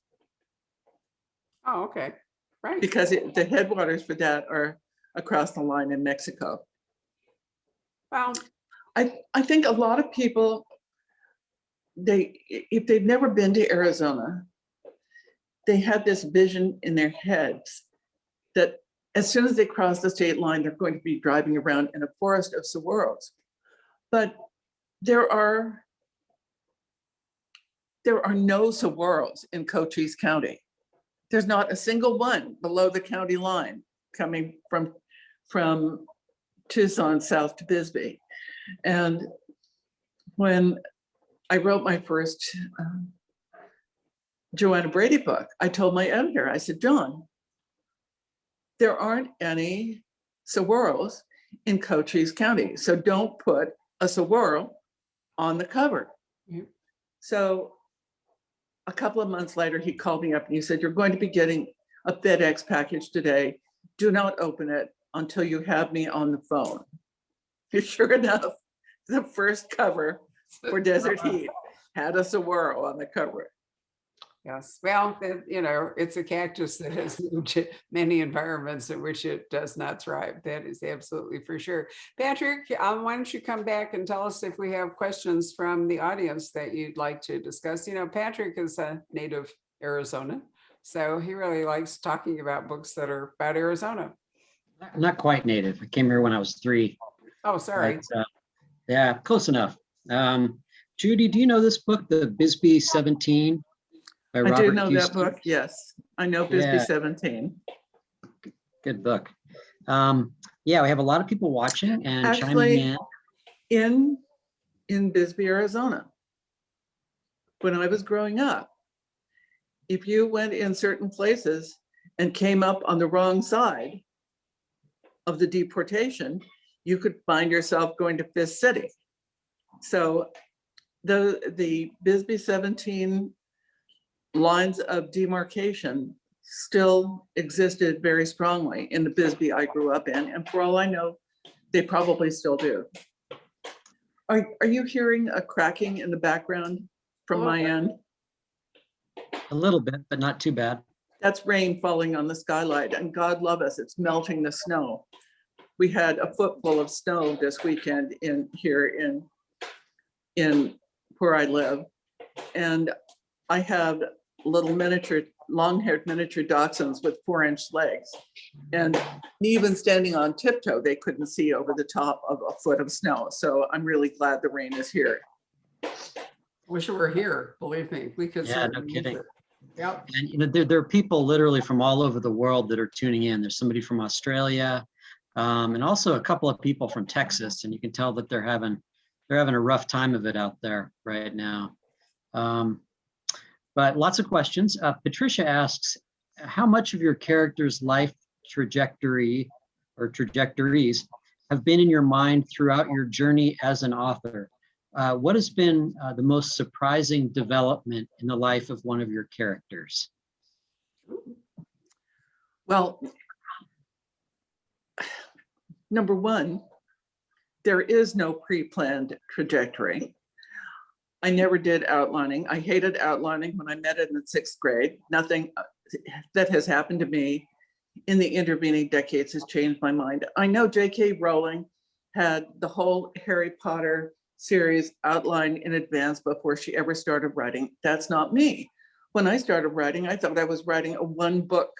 Oh, okay. Right. Because the headwaters for that are across the line in Mexico. Well, I think a lot of people, if they've never been to Arizona, they have this vision in their heads that as soon as they cross the state line, they're going to be driving around in a forest of saguaros. But there are no saguaros in Cochise County. There's not a single one below the county line coming from Tucson south to Bisbee. And when I wrote my first Joanna Brady book, I told my editor, I said, John, there aren't any saguaros in Cochise County, so don't put a saguaro on the cover. Mm-hmm. So a couple of months later, he called me up and he said, you're going to be getting a FedEx package today. Do not open it until you have me on the phone. Sure enough, the first cover for Desert Heat had a saguaro on the cover. Yes, well, it's a cactus that has moved to many environments in which it does not thrive. That is absolutely for sure. Patrick, why don't you come back and tell us if we have questions from the audience that you'd like to discuss. Patrick is a native Arizonan, so he really likes talking about books that are about Arizona. Not quite native. I came here when I was 3. Oh, sorry. But, yeah, close enough. Judy, do you know this book, The Bisbee 17? By Robert do know Houston? that book, yes. I know Bisbee 17. Good book. Yeah, we have a lot of people watching and chiming Actually, in Bisbee, Arizona. when I was growing up, if you went in certain places and came up on the wrong side of the deportation, you could find yourself going to Fifth City. So the Bisbee 17 lines of demarcation still existed very strongly in the Bisbee I grew up in. And for all I know, they probably still do. Are you hearing a cracking in the background from my end? A little bit, but not too bad. That's rain falling on the skylight, and God love us, it's melting the snow. We had a foot full of snow this weekend here in where I live. And I have little miniature, long-haired miniature dachshunds with 4-inch legs. And even standing on tiptoe, they couldn't see over the top of a foot of snow. So I'm really glad the rain is here. Wish it were here, believe me. We could. Yeah, no kidding. Yep. And you know, there are people literally from all over the world that are tuning in. There's somebody from Australia, and also a couple of people from Texas, and you can tell that they're having a rough time of it out there right now. But lots of questions. Patricia asks, how much of your character's life trajectory or trajectories have been in your mind throughout your journey as an author? What has been the most surprising development in the life of one of your characters? Well, number one, there is no pre-planned trajectory. I never did outlining. I hated outlining when I met it in the 6th grade. Nothing that has happened to me in the intervening decades has changed my mind. I know J.K. Rowling had the whole Harry Potter series outlined in advance before she ever started writing. That's not me. When I started writing, I thought I was writing a 1-book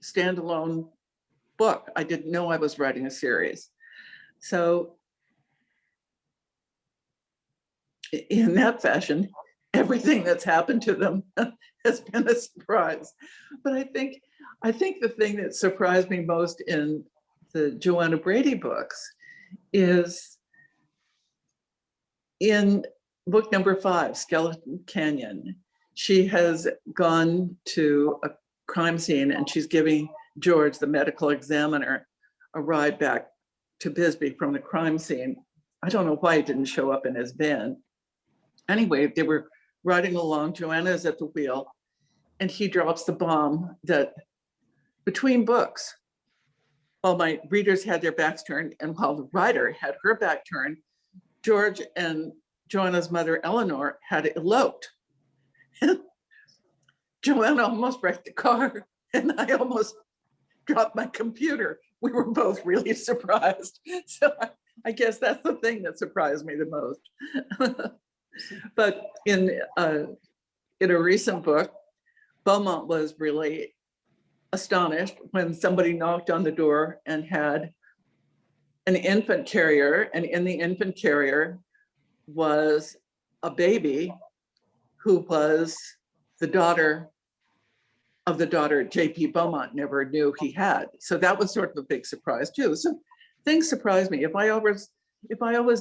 standalone book. I didn't know I was writing a series. So in that fashion, everything that's happened to them has been a surprise. But I think the thing that surprised me most in the Joanna Brady books is in book number 5, Skeleton Canyon. She has gone to a crime scene and she's giving George, the medical examiner, a ride back to Bisbee from the crime scene. I don't know why he didn't show up in his van. Anyway, they were riding along, Joanna is at the wheel, and he drops the bomb that between books, while my readers had their backs turned and while the writer had her back turned, George and Joanna's mother, Eleanor, had eloped. Joanna almost wrecked the car and I almost dropped my computer. We were both really surprised. So I guess that's the thing that surprised me the most. But in a recent book, Beaumont was really astonished when somebody knocked on the door and had an infant carrier, and in the infant carrier was a baby who was the daughter of the daughter J.P. Beaumont never knew he had. So that was sort of a big surprise too. So things surprised me. If I always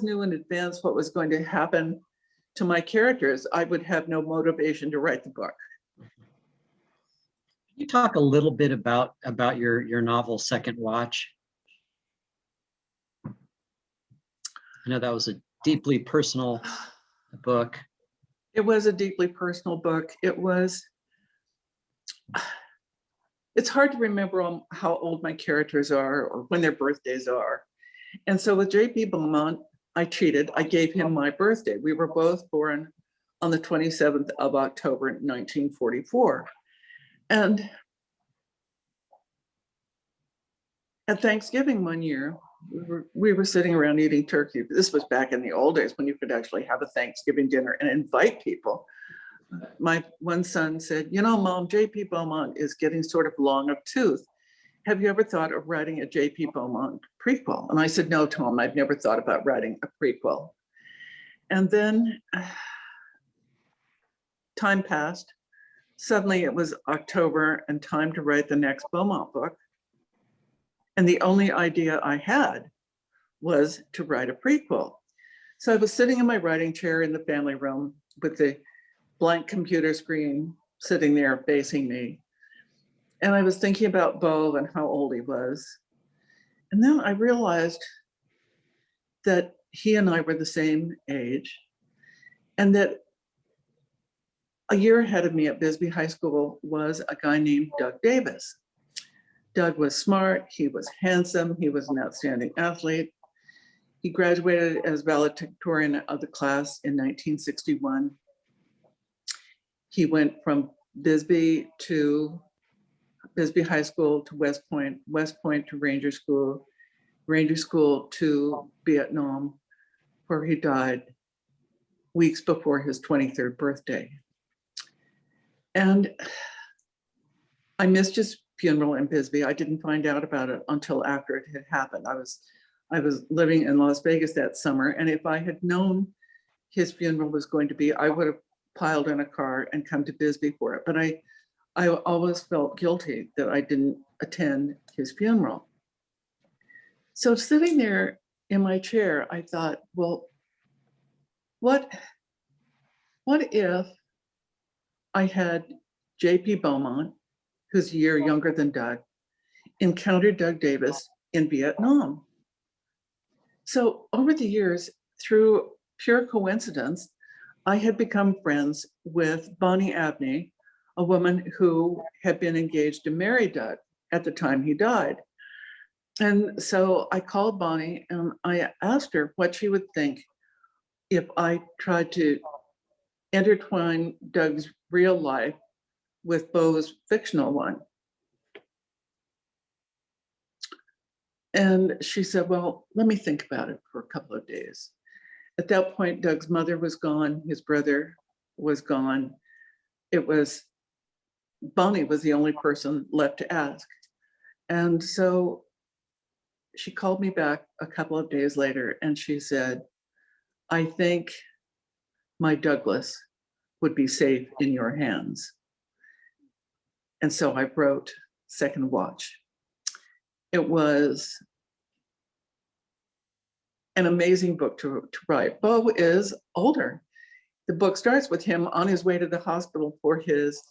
knew in advance what was going to happen to my characters, I would have no motivation to write the book. Can you talk a little bit about your novel, Second Watch? I know that was a deeply personal book. It was a deeply personal book. It's hard to remember how old my characters are or when their birthdays are. And so with J.P. Beaumont, I gave him my birthday. We were both born on the 27th of October, 1944. And at Thanksgiving one year, we were sitting around eating turkey. This was back in the old days when you could actually have a Thanksgiving dinner and invite people. My one son said, you know, Mom, J.P. Beaumont is getting sort of long of tooth. Have you ever thought of writing a J.P. Beaumont prequel? And I said, no, Tom, I've never thought about writing a prequel. And then time passed. Suddenly it was October and time to write the next Beaumont book. And the only idea I had was to write a prequel. So I was sitting in my writing chair in the family room with the blank computer screen sitting there facing me. And I was thinking about Bo and how old he was. And then I realized that he and I were the same age, and that a year ahead of me at Bisbee High School was a guy named Doug Davis. Doug was smart, he was handsome, he was an outstanding athlete. He graduated as valedictorian of the class in 1961. He went from Bisbee High School to West Point to Ranger School to Vietnam, where he died weeks before his 23rd birthday. And I missed his funeral in Bisbee. I didn't find out about it until after it had happened. I was living in Las Vegas that summer, and if I had known his funeral was going to be, I would have piled in a car and come to Bisbee for it. But I always felt guilty that I didn't attend his funeral. So sitting there in my chair, I thought, well, what if I had J.P. Beaumont, who's a year younger than Doug, encountered Doug Davis in Vietnam? So over the years, through pure coincidence, I had become friends with Bonnie Abney, a woman who had been engaged to marry Doug at the time he died. And so I called Bonnie and I asked her what she would think if I tried to intertwine Doug's real life with Bo's fictional one. And she said, well, let me think about it for a couple of days. At that point, Doug's mother was gone, his brother was gone. Bonnie was the only person left to ask. And so she called me back a couple of days later and she said, I think my Douglas would be safe in your hands. And so I wrote Second Watch. It was an amazing book to write. Bo is older. The book starts with him on his way to the hospital for his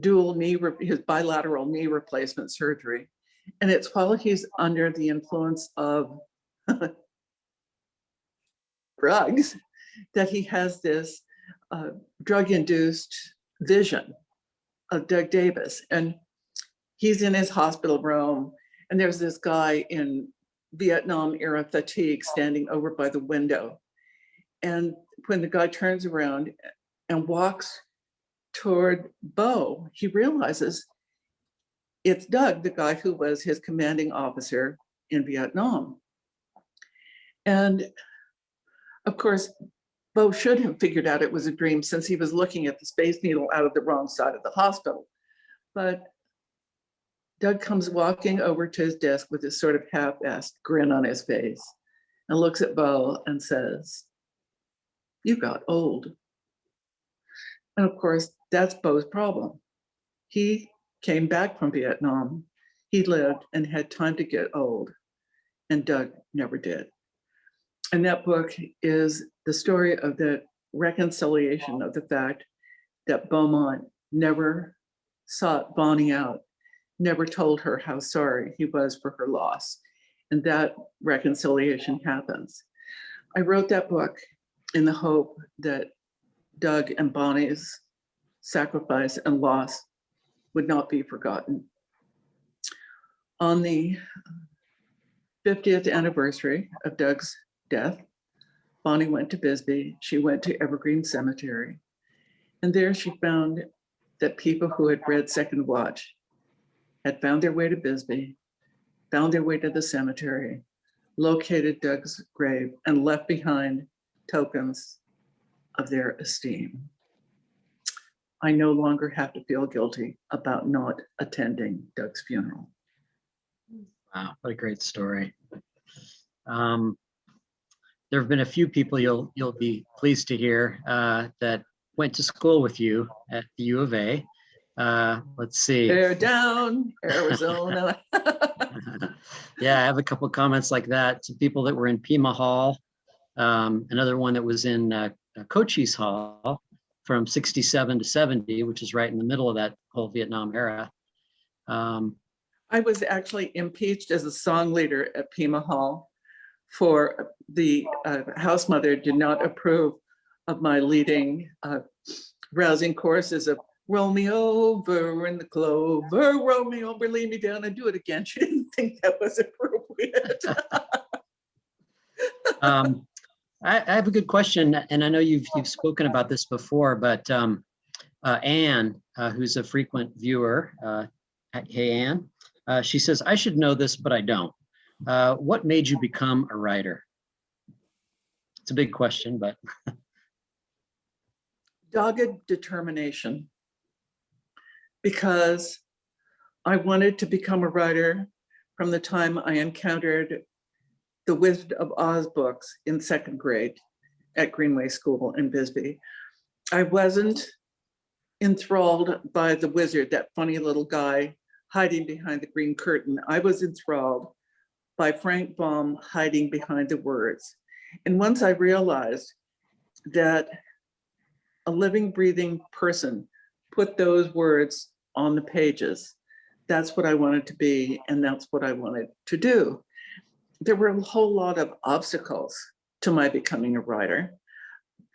his bilateral knee replacement surgery. And it's while he's under the influence of drugs that he has this drug-induced vision of Doug Davis. And he's in his hospital room, and there's this guy in Vietnam era fatigue standing over by the window. And when the guy turns around and walks toward Bo, he realizes it's Doug, the guy who was his commanding officer in Vietnam. And of course, Bo should have figured out it was a dream since he was looking at the Space Needle out of the wrong side of the hospital. But Doug comes walking over to his desk with this sort of half-assed grin on his face and looks at Bo and says, "You got old." And of course, that's Bo's problem. He came back from Vietnam. He lived and had time to get old, and Doug never did. And that book is the story of the reconciliation of the fact that Beaumont never sought Bonnie out, never told her how sorry he was for her loss. And that reconciliation happens. I wrote that book in the hope that Doug and Bonnie's sacrifice and loss would not be forgotten. On the 50th anniversary of Doug's death, Bonnie went to Bisbee. She went to Evergreen Cemetery. And there she found that people who had read Second Watch had found their way to Bisbee, found their way to the cemetery, located Doug's grave, and left behind tokens of their esteem. I no longer have to feel guilty about not attending Doug's funeral. Wow, what a great story. There have been a few people you'll be pleased to hear that went to school with you at the U of A. Let's see. Bear down, Arizona. Yeah, I have a couple of comments like that. Some people that were in Pima Hall, another one that was in Cochise Hall, from 67 to 70, which is right in the middle of that whole Vietnam era. I was actually impeached as a song leader at Pima Hall for the house mother did not approve of my leading rousing choruses of "Roll me over in the clover, roll me over, lay me down and do it again." She didn't think that was appropriate. I have a good question, and I know you've spoken about this before, but Anne, who's a frequent viewer, hey Anne, she says, I should know this, but I don't. What made you become a writer? It's a big question, but. Dogged determination, because I wanted to become a writer from the time I encountered the Wizard of Oz books in second grade at Greenway School in Bisbee. I wasn't enthralled by the wizard, that funny little guy hiding behind the green curtain. I was enthralled by Frank Baum hiding behind the words. And once I realized that a living, breathing person put those words on the pages, that's what I wanted to be, and that's what I wanted to do. There were a whole lot of obstacles to my becoming a writer.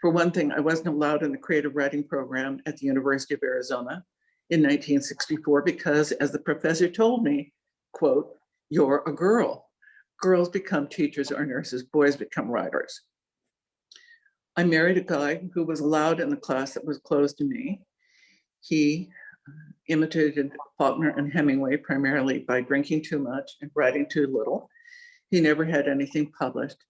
For one thing, I wasn't allowed in the creative writing program at the University of Arizona in 1964 because, as the professor told me, quote, "You're a girl. Girls become teachers or nurses, boys become writers." I married a guy who was allowed in the class that was closed to me. He imitated Faulkner and Hemingway primarily by drinking too much and writing too little. He never had anything published,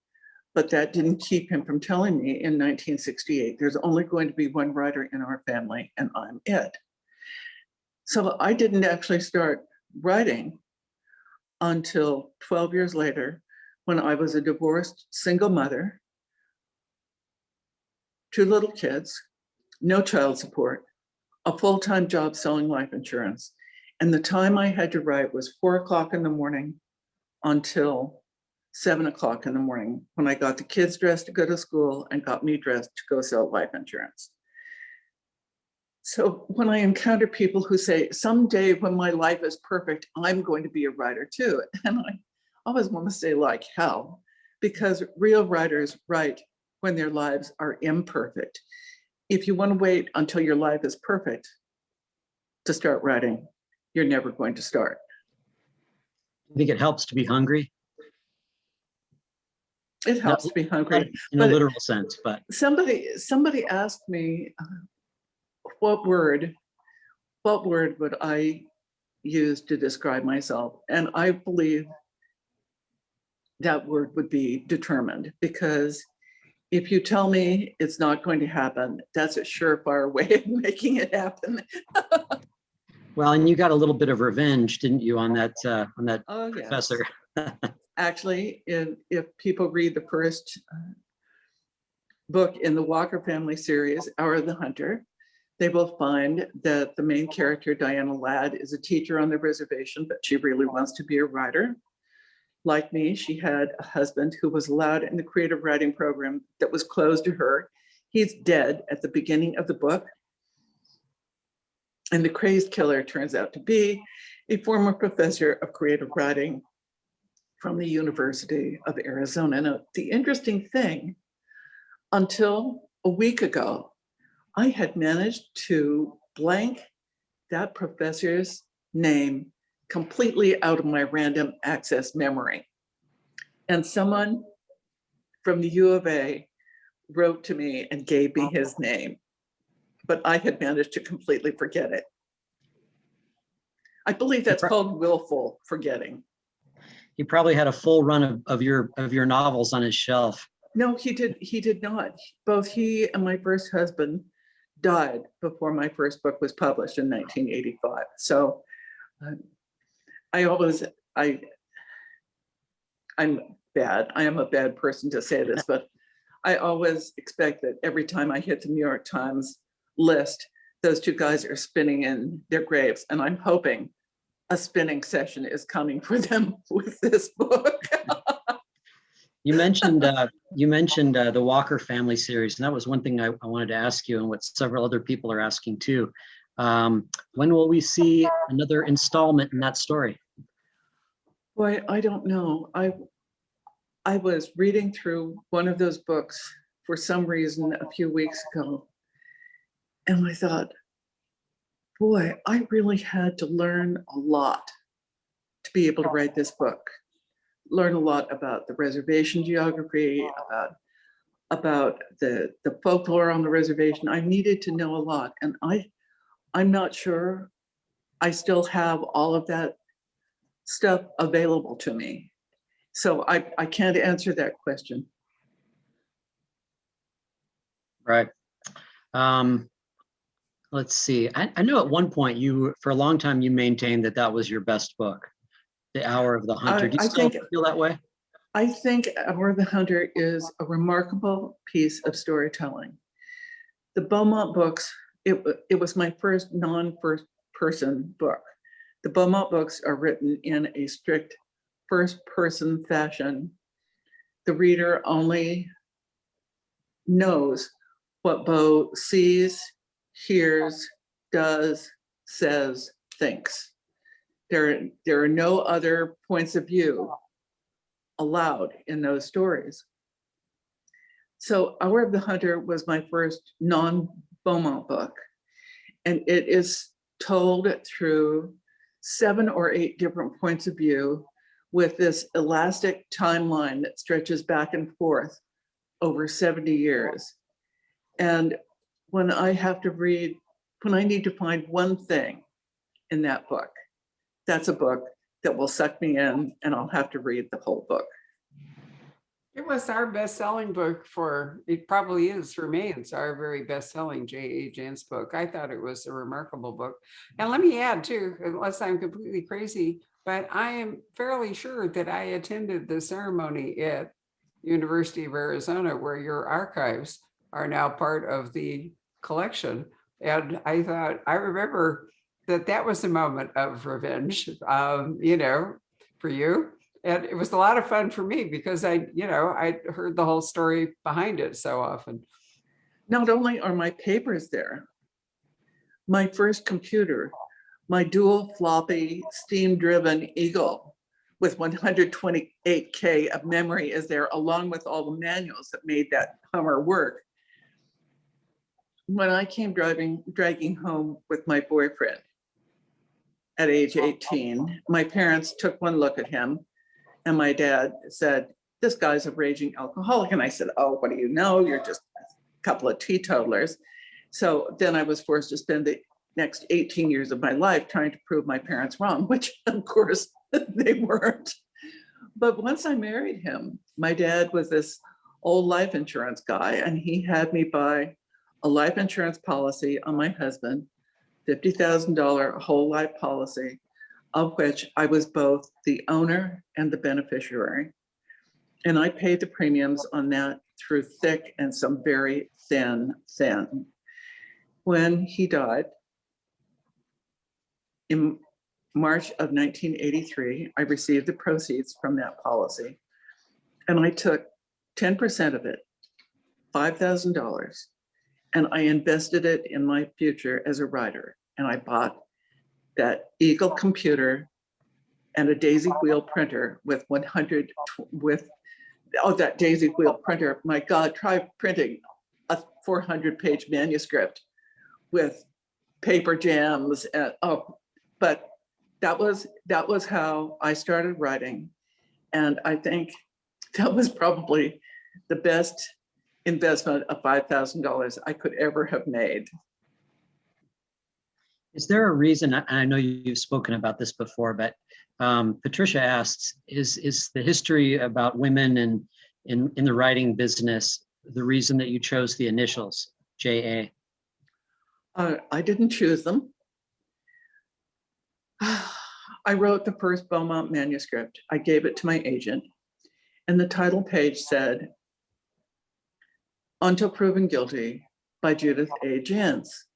but that didn't keep him from telling me in 1968, there's only going to be one writer in our family and I'm it. So I didn't actually start writing until 12 years later, when I was a divorced single mother, 2 little kids, no child support, a full-time job selling life insurance. And the time I had to write was 4 o'clock in the morning until 7 o'clock in the morning, when I got the kids dressed to go to school and got me dressed to go sell life insurance. So when I encounter people who say, someday when my life is perfect, I'm going to be a writer too. And I always want to say, like, how? Because real writers write when their lives are imperfect. If you want to wait until your life is perfect to start writing, you're never going to start. I think it helps to be hungry. It helps to be hungry. In a literal sense, but. Somebody asked me, what word would I use to describe myself? And I believe that word would be determined, because if you tell me it's not going to happen, that's a surefire way of making it happen. Well, and you got a little bit of revenge, didn't you, on that Oh, professor? Yes. Actually, if people read the first book in the Walker family series, Hour of the Hunter, they will find that the main character, Diana Ladd, is a teacher on the reservation, but she really wants to be a writer. Like me, she had a husband who was allowed in the creative writing program that was closed to her. He's dead at the beginning of the book. And the crazed killer turns out to be a former professor of creative writing from the University of Arizona. Now, the interesting thing, until a week ago, I had managed to blank that professor's name completely out of my random access memory. And someone from the U of A wrote to me and gave me his name, but I had managed to completely forget it. I believe that's called willful forgetting. He probably had a full run of your novels on his shelf. No, he did not. Both he and my first husband died before my first book was published in 1985. So I'm bad. I am a bad person to say this, but I always expect that every time I hit the New York Times list, those 2 guys are spinning in their graves. And I'm hoping a spinning session is coming for them with this book. You mentioned the Walker family series, and that was one thing I wanted to ask you, and what several other people are asking too. When will we see another installment in that story? Boy, I don't know. I was reading through one of those books for some reason a few weeks ago, and I thought, boy, I really had to learn a lot to be able to write this book. Learn a lot about the reservation geography, about the folklore on the reservation. I needed to know a lot, and I'm not sure I still have all of that stuff available to me. So I can't answer that question. Right. Let's see. I know at one point for a long time, you maintained that that was your best book, The Hour of the Hunter. Do you still feel that way? I think Hour of the Hunter is a remarkable piece of storytelling. The Beaumont books, it was my first non-first person book. The Beaumont books are written in a strict first person fashion. The reader only knows what Beau sees, hears, does, says, thinks. There are no other points of view allowed in those stories. So Hour of the Hunter was my first non-Beaumont book, and it is told through 7 or 8 different points of view with this elastic timeline that stretches back and forth over 70 years. And when I need to find one thing in that book, that's a book that will suck me in, and I'll have to read the whole book. It was our best-selling book it probably is for me. It's our very best-selling J.A. Jance book. I thought it was a remarkable book. And let me add too, unless I'm completely crazy, but I am fairly sure that I attended the ceremony at University of Arizona where your archives are now part of the collection. And I remember that was a moment of revenge, for you. And it was a lot of fun for me because I heard the whole story behind it so often. Not only are my papers there, my first computer, my dual floppy steam-driven Eagle with 128K of memory is there, along with all the manuals that made that Hummer work. When I came dragging home with my boyfriend at age 18, my parents took one look at him, and my dad said, "This guy's a raging alcoholic." And I said, "Oh, what do you know? You're just a couple of teetotalers." So then I was forced to spend the next 18 years of my life trying to prove my parents wrong, which of course they weren't. But once I married him, my dad was this old life insurance guy, and he had me buy a life insurance policy on my husband, $50,000 whole life policy, of which I was both the owner and the beneficiary. And I paid the premiums on that through thick and some very thin. When he died in March of 1983, I received the proceeds from that policy, and I took 10% of it, $5,000, and I invested it in my future as a writer. And I bought that Eagle computer and a daisy wheel printer with that daisy wheel printer. My God, try printing a 400-page manuscript with paper jams but that was how I started writing. And I think that was probably the best investment of $5,000 I could ever have made. Is there a reason, I know you've spoken about this before, but Patricia asks, is the history about women and in the writing business the reason that you chose the initials, J.A.? I didn't choose them. I wrote the first Beaumont manuscript. I gave it to my agent, and the title page said, "Until Proven Guilty" by Judith A. Jance.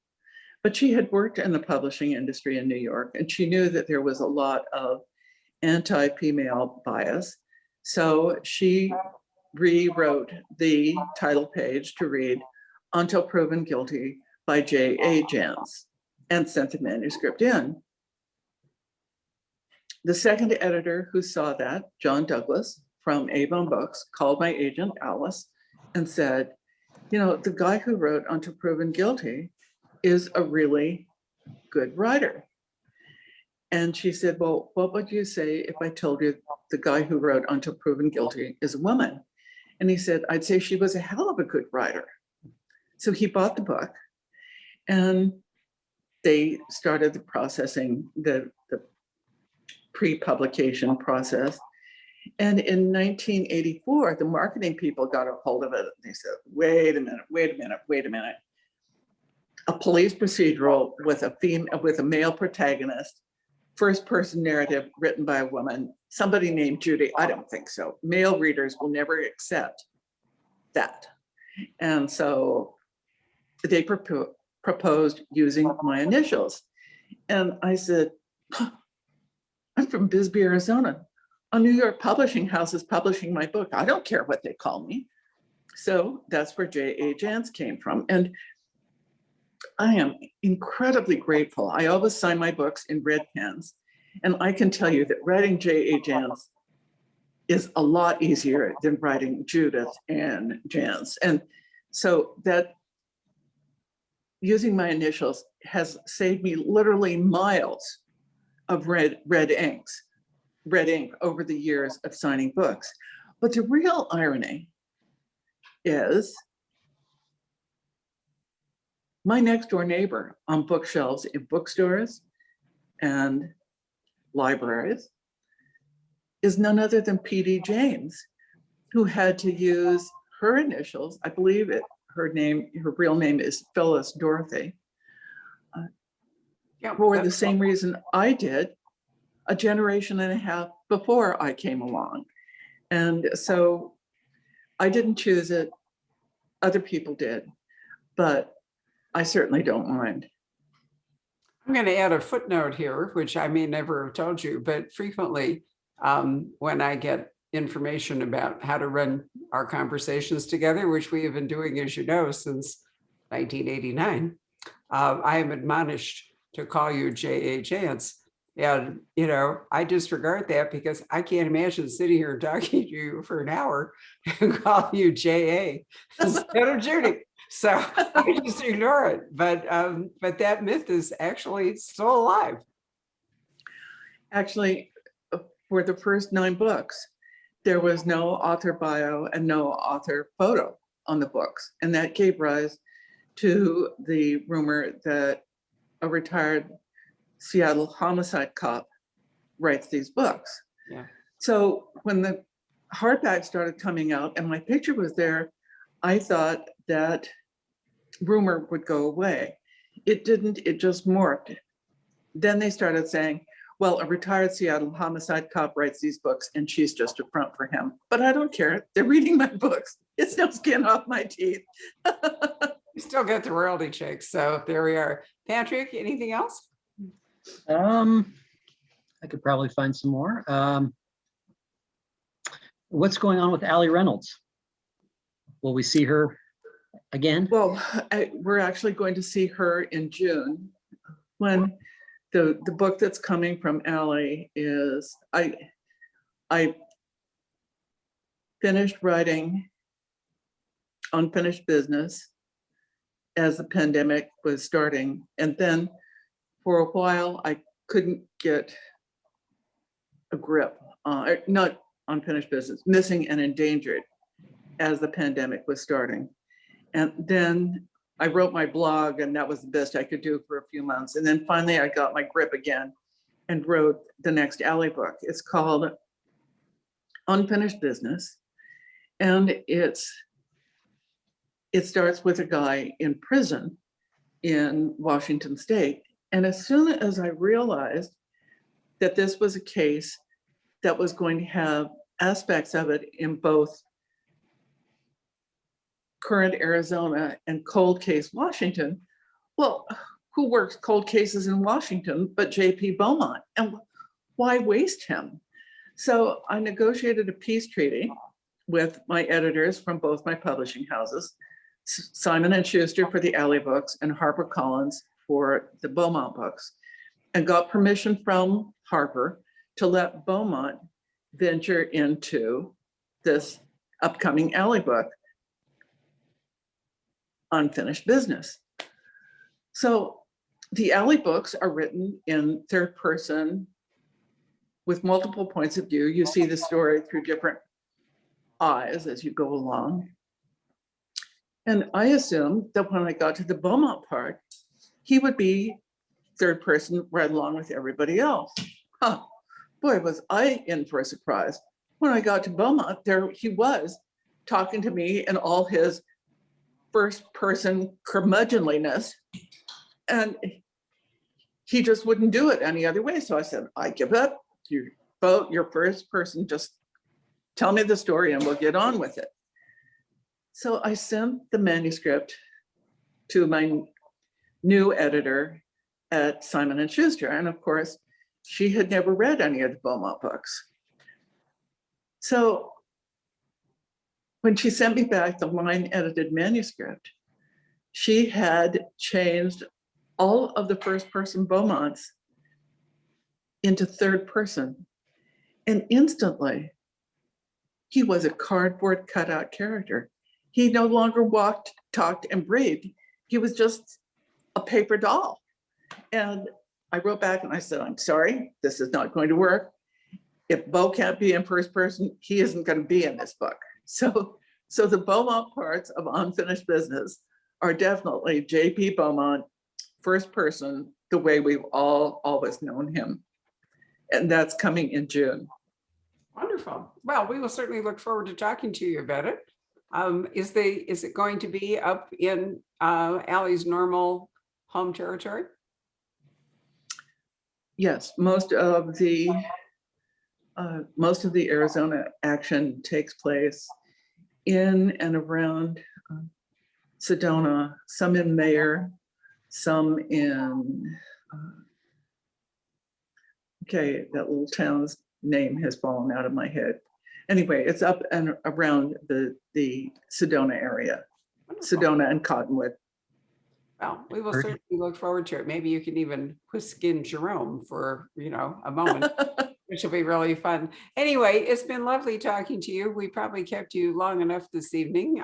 But she had worked in the publishing industry in New York, and she knew that there was a lot of anti-female bias. So she rewrote the title page to read Until Proven Guilty by J.A. Jance and sent the manuscript in. The second editor who saw that, John Douglas from Avon Books, called my agent, Alice, and said, you know, the guy who wrote Until Proven Guilty is a really good writer. And she said, well, what would you say if I told you the guy who wrote Until Proven Guilty is a woman? And he said, I'd say she was a hell of a good writer. So he bought the book and they started the processing, the pre-publication process. And in 1984, the marketing people got a hold of it. They said, wait a minute. A police procedural with a male protagonist, first person narrative written by a woman, somebody named Judy. I don't think so. Male readers will never accept that. And so they proposed using my initials. And I said, I'm from Bisbee, Arizona. A New York publishing house is publishing my book. I don't care what they call me. So that's where J.A. Jance came from. And I am incredibly grateful. I always sign my books in red pens. And I can tell you that writing J.A. Jance is a lot easier than writing Judith and Jance. And so that using my initials has saved me literally miles of red ink over the years of signing books. But the real irony is my next door neighbor on bookshelves in bookstores and libraries is none other than P.D. James, who had to use her initials. I believe her real name is Phyllis Dorothy, for the same reason I did a generation and a half before I came along. And so I didn't choose it, other people did, but I certainly don't mind. I'm going to add a footnote here, which I may never have told you, but frequently when I get information about how to run our conversations together, which we have been doing, as you know, since 1989, I am admonished to call you J.A. Jance. And, you know, I disregard that because I can't imagine sitting here talking to you for an hour and call you J.A. instead of Judy. So I just ignore it. But that myth is actually still alive. Actually, for the first 9 books, there was no author bio and no author photo on the books. And that gave rise to the rumor that a retired Seattle homicide cop writes these books. Yeah. So when the hardback started coming out and my picture was there, I thought that rumor would go away. It didn't, it just morphed. Then they started saying, well, a retired Seattle homicide cop writes these books and she's just a front for him. But I don't care. They're reading my books. It's no skin off my teeth. You still get the royalty checks. So there we are. Patrick, anything else? I could probably find some more. What's going on with Allie Reynolds? Will we see her again? Well, we're actually going to see her in June when the book that's coming from Allie is, I finished writing Unfinished Business as the pandemic was starting. And then for a while, I couldn't get a grip on, not Unfinished Business, Missing and Endangered as the pandemic was starting. And then I wrote my blog and that was the best I could do for a few months. And then finally I got my grip again and wrote the next Allie book. It's called Unfinished Business. And it starts with a guy in prison in Washington State. And as soon as I realized that this was a case that was going to have aspects of it in both current Arizona and cold case Washington, well, who works cold cases in Washington but J.P. Beaumont? And why waste him? So I negotiated a peace treaty with my editors from both my publishing houses, Simon and Schuster for the Alley books and HarperCollins for the Beaumont books, and got permission from Harper to let Beaumont venture into this upcoming Alley book, Unfinished Business. So the Alley books are written in third person with multiple points of view. You see the story through different eyes as you go along. And I assumed that when I got to the Beaumont part, he would be third person right along with everybody else. Huh. Boy, was I in for a surprise. When I got to Beaumont, there he was talking to me in all his first person curmudgeonliness. And he just wouldn't do it any other way. So I said, I give up. You're first person, just tell me the story and we'll get on with it. So I sent the manuscript to my new editor at Simon and Schuster. And of course, she had never read any of the Beaumont books. So when she sent me back the line edited manuscript, she had changed all of the first person Beaumonts into third person. And instantly, he was a cardboard cutout character. He no longer walked, talked, and breathed. He was just a paper doll. And I wrote back and I said, I'm sorry, this is not going to work. If Beau can't be in first person, he isn't going to be in this book. So the Beaumont parts of Unfinished Business are definitely J.P. Beaumont, first person, the way we've all always known him. And that's coming in June. Wonderful. Well, we will certainly look forward to talking to you about it. Is it going to be up in Allie's normal home territory? Yes, most of the Arizona action takes place in and around Sedona, some in Mayer, some in, okay, that little town's name has fallen out of my head. Anyway, it's up and around the Sedona area, Wonderful. Sedona and Cottonwood. Well, we will certainly look forward to it. Maybe you can even whisk in Jerome for, a moment, which will be really fun. Anyway, it's been lovely talking to you. We probably kept you long enough this evening.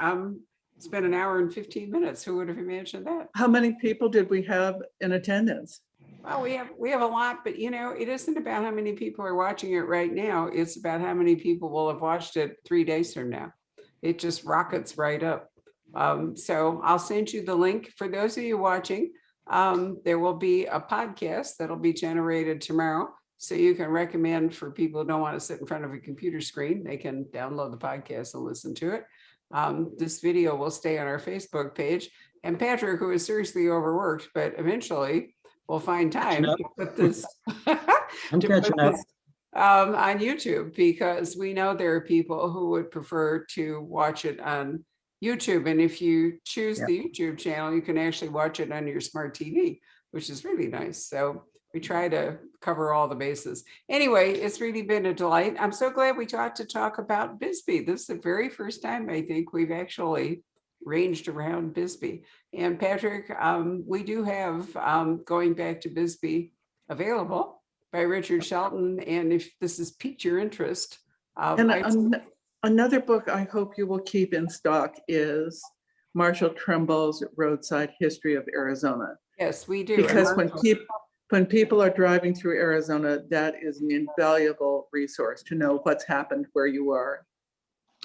It's been an hour and 15 minutes. Who would have imagined that? How many people did we have in attendance? Well, we have a lot, but it isn't about how many people are watching it right now. It's about how many people will have watched it 3 days from now. It just rockets right up. So I'll send you the link. For those of you watching, there will be a podcast that'll be generated tomorrow. So you can recommend for people who don't want to sit in front of a computer screen, they can download the podcast and listen to it. This video will stay on our Facebook page. And Patrick, who is seriously overworked, but eventually we'll find time to put this, I'm catching up. On YouTube, because we know there are people who would prefer to watch it on YouTube. And if you choose the YouTube channel, you can actually watch it on your smart TV, which is really nice. So we try to cover all the bases. Anyway, it's really been a delight. I'm so glad we got to talk about Bisbee. This is the very first time I think we've actually ranged around Bisbee. And Patrick, we do have Going Back to Bisbee available by Richard Shelton. And if this has piqued your interest. Another book I hope you will keep in stock is Marshall Trimble's Roadside History of Arizona. Yes, we do. Because when people are driving through Arizona, that is an invaluable resource to know what's happened where you are.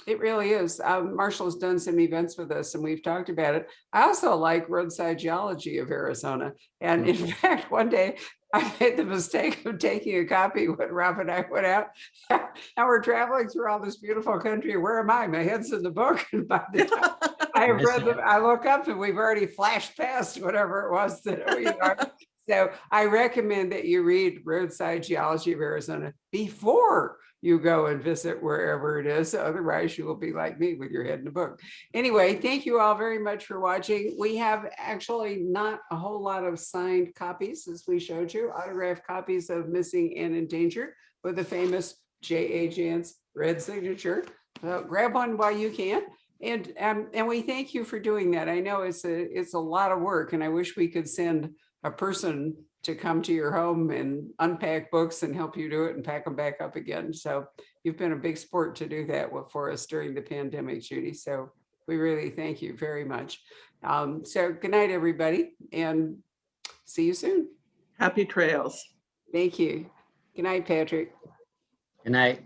It really is. Marshall's done some events with us and we've talked about it. I also like Roadside Geology of Arizona. And in fact, one day I made the mistake of taking a copy when Rob and I went out. Now we're traveling through all this beautiful country. Where am I? My head's in the book. And by the time I've read them, I look up and we've already flashed past whatever it was that we are. So I recommend that you read Roadside Geology of Arizona before you go and visit wherever it is. Otherwise, you will be like me with your head in the book. Anyway, thank you all very much for watching. We have actually not a whole lot of signed copies, as we showed you, autographed copies of Missing and Endangered with the famous J.A. Jance red signature. So grab one while you can. And we thank you for doing that. I know it's a lot of work, and I wish we could send a person to come to your home and unpack books and help you do it and pack them back up again. So you've been a big sport to do that for us during the pandemic, Judy. So we really thank you very much. So good night, everybody, and see you soon. Happy trails. Thank you. Good night, Patrick. Good night.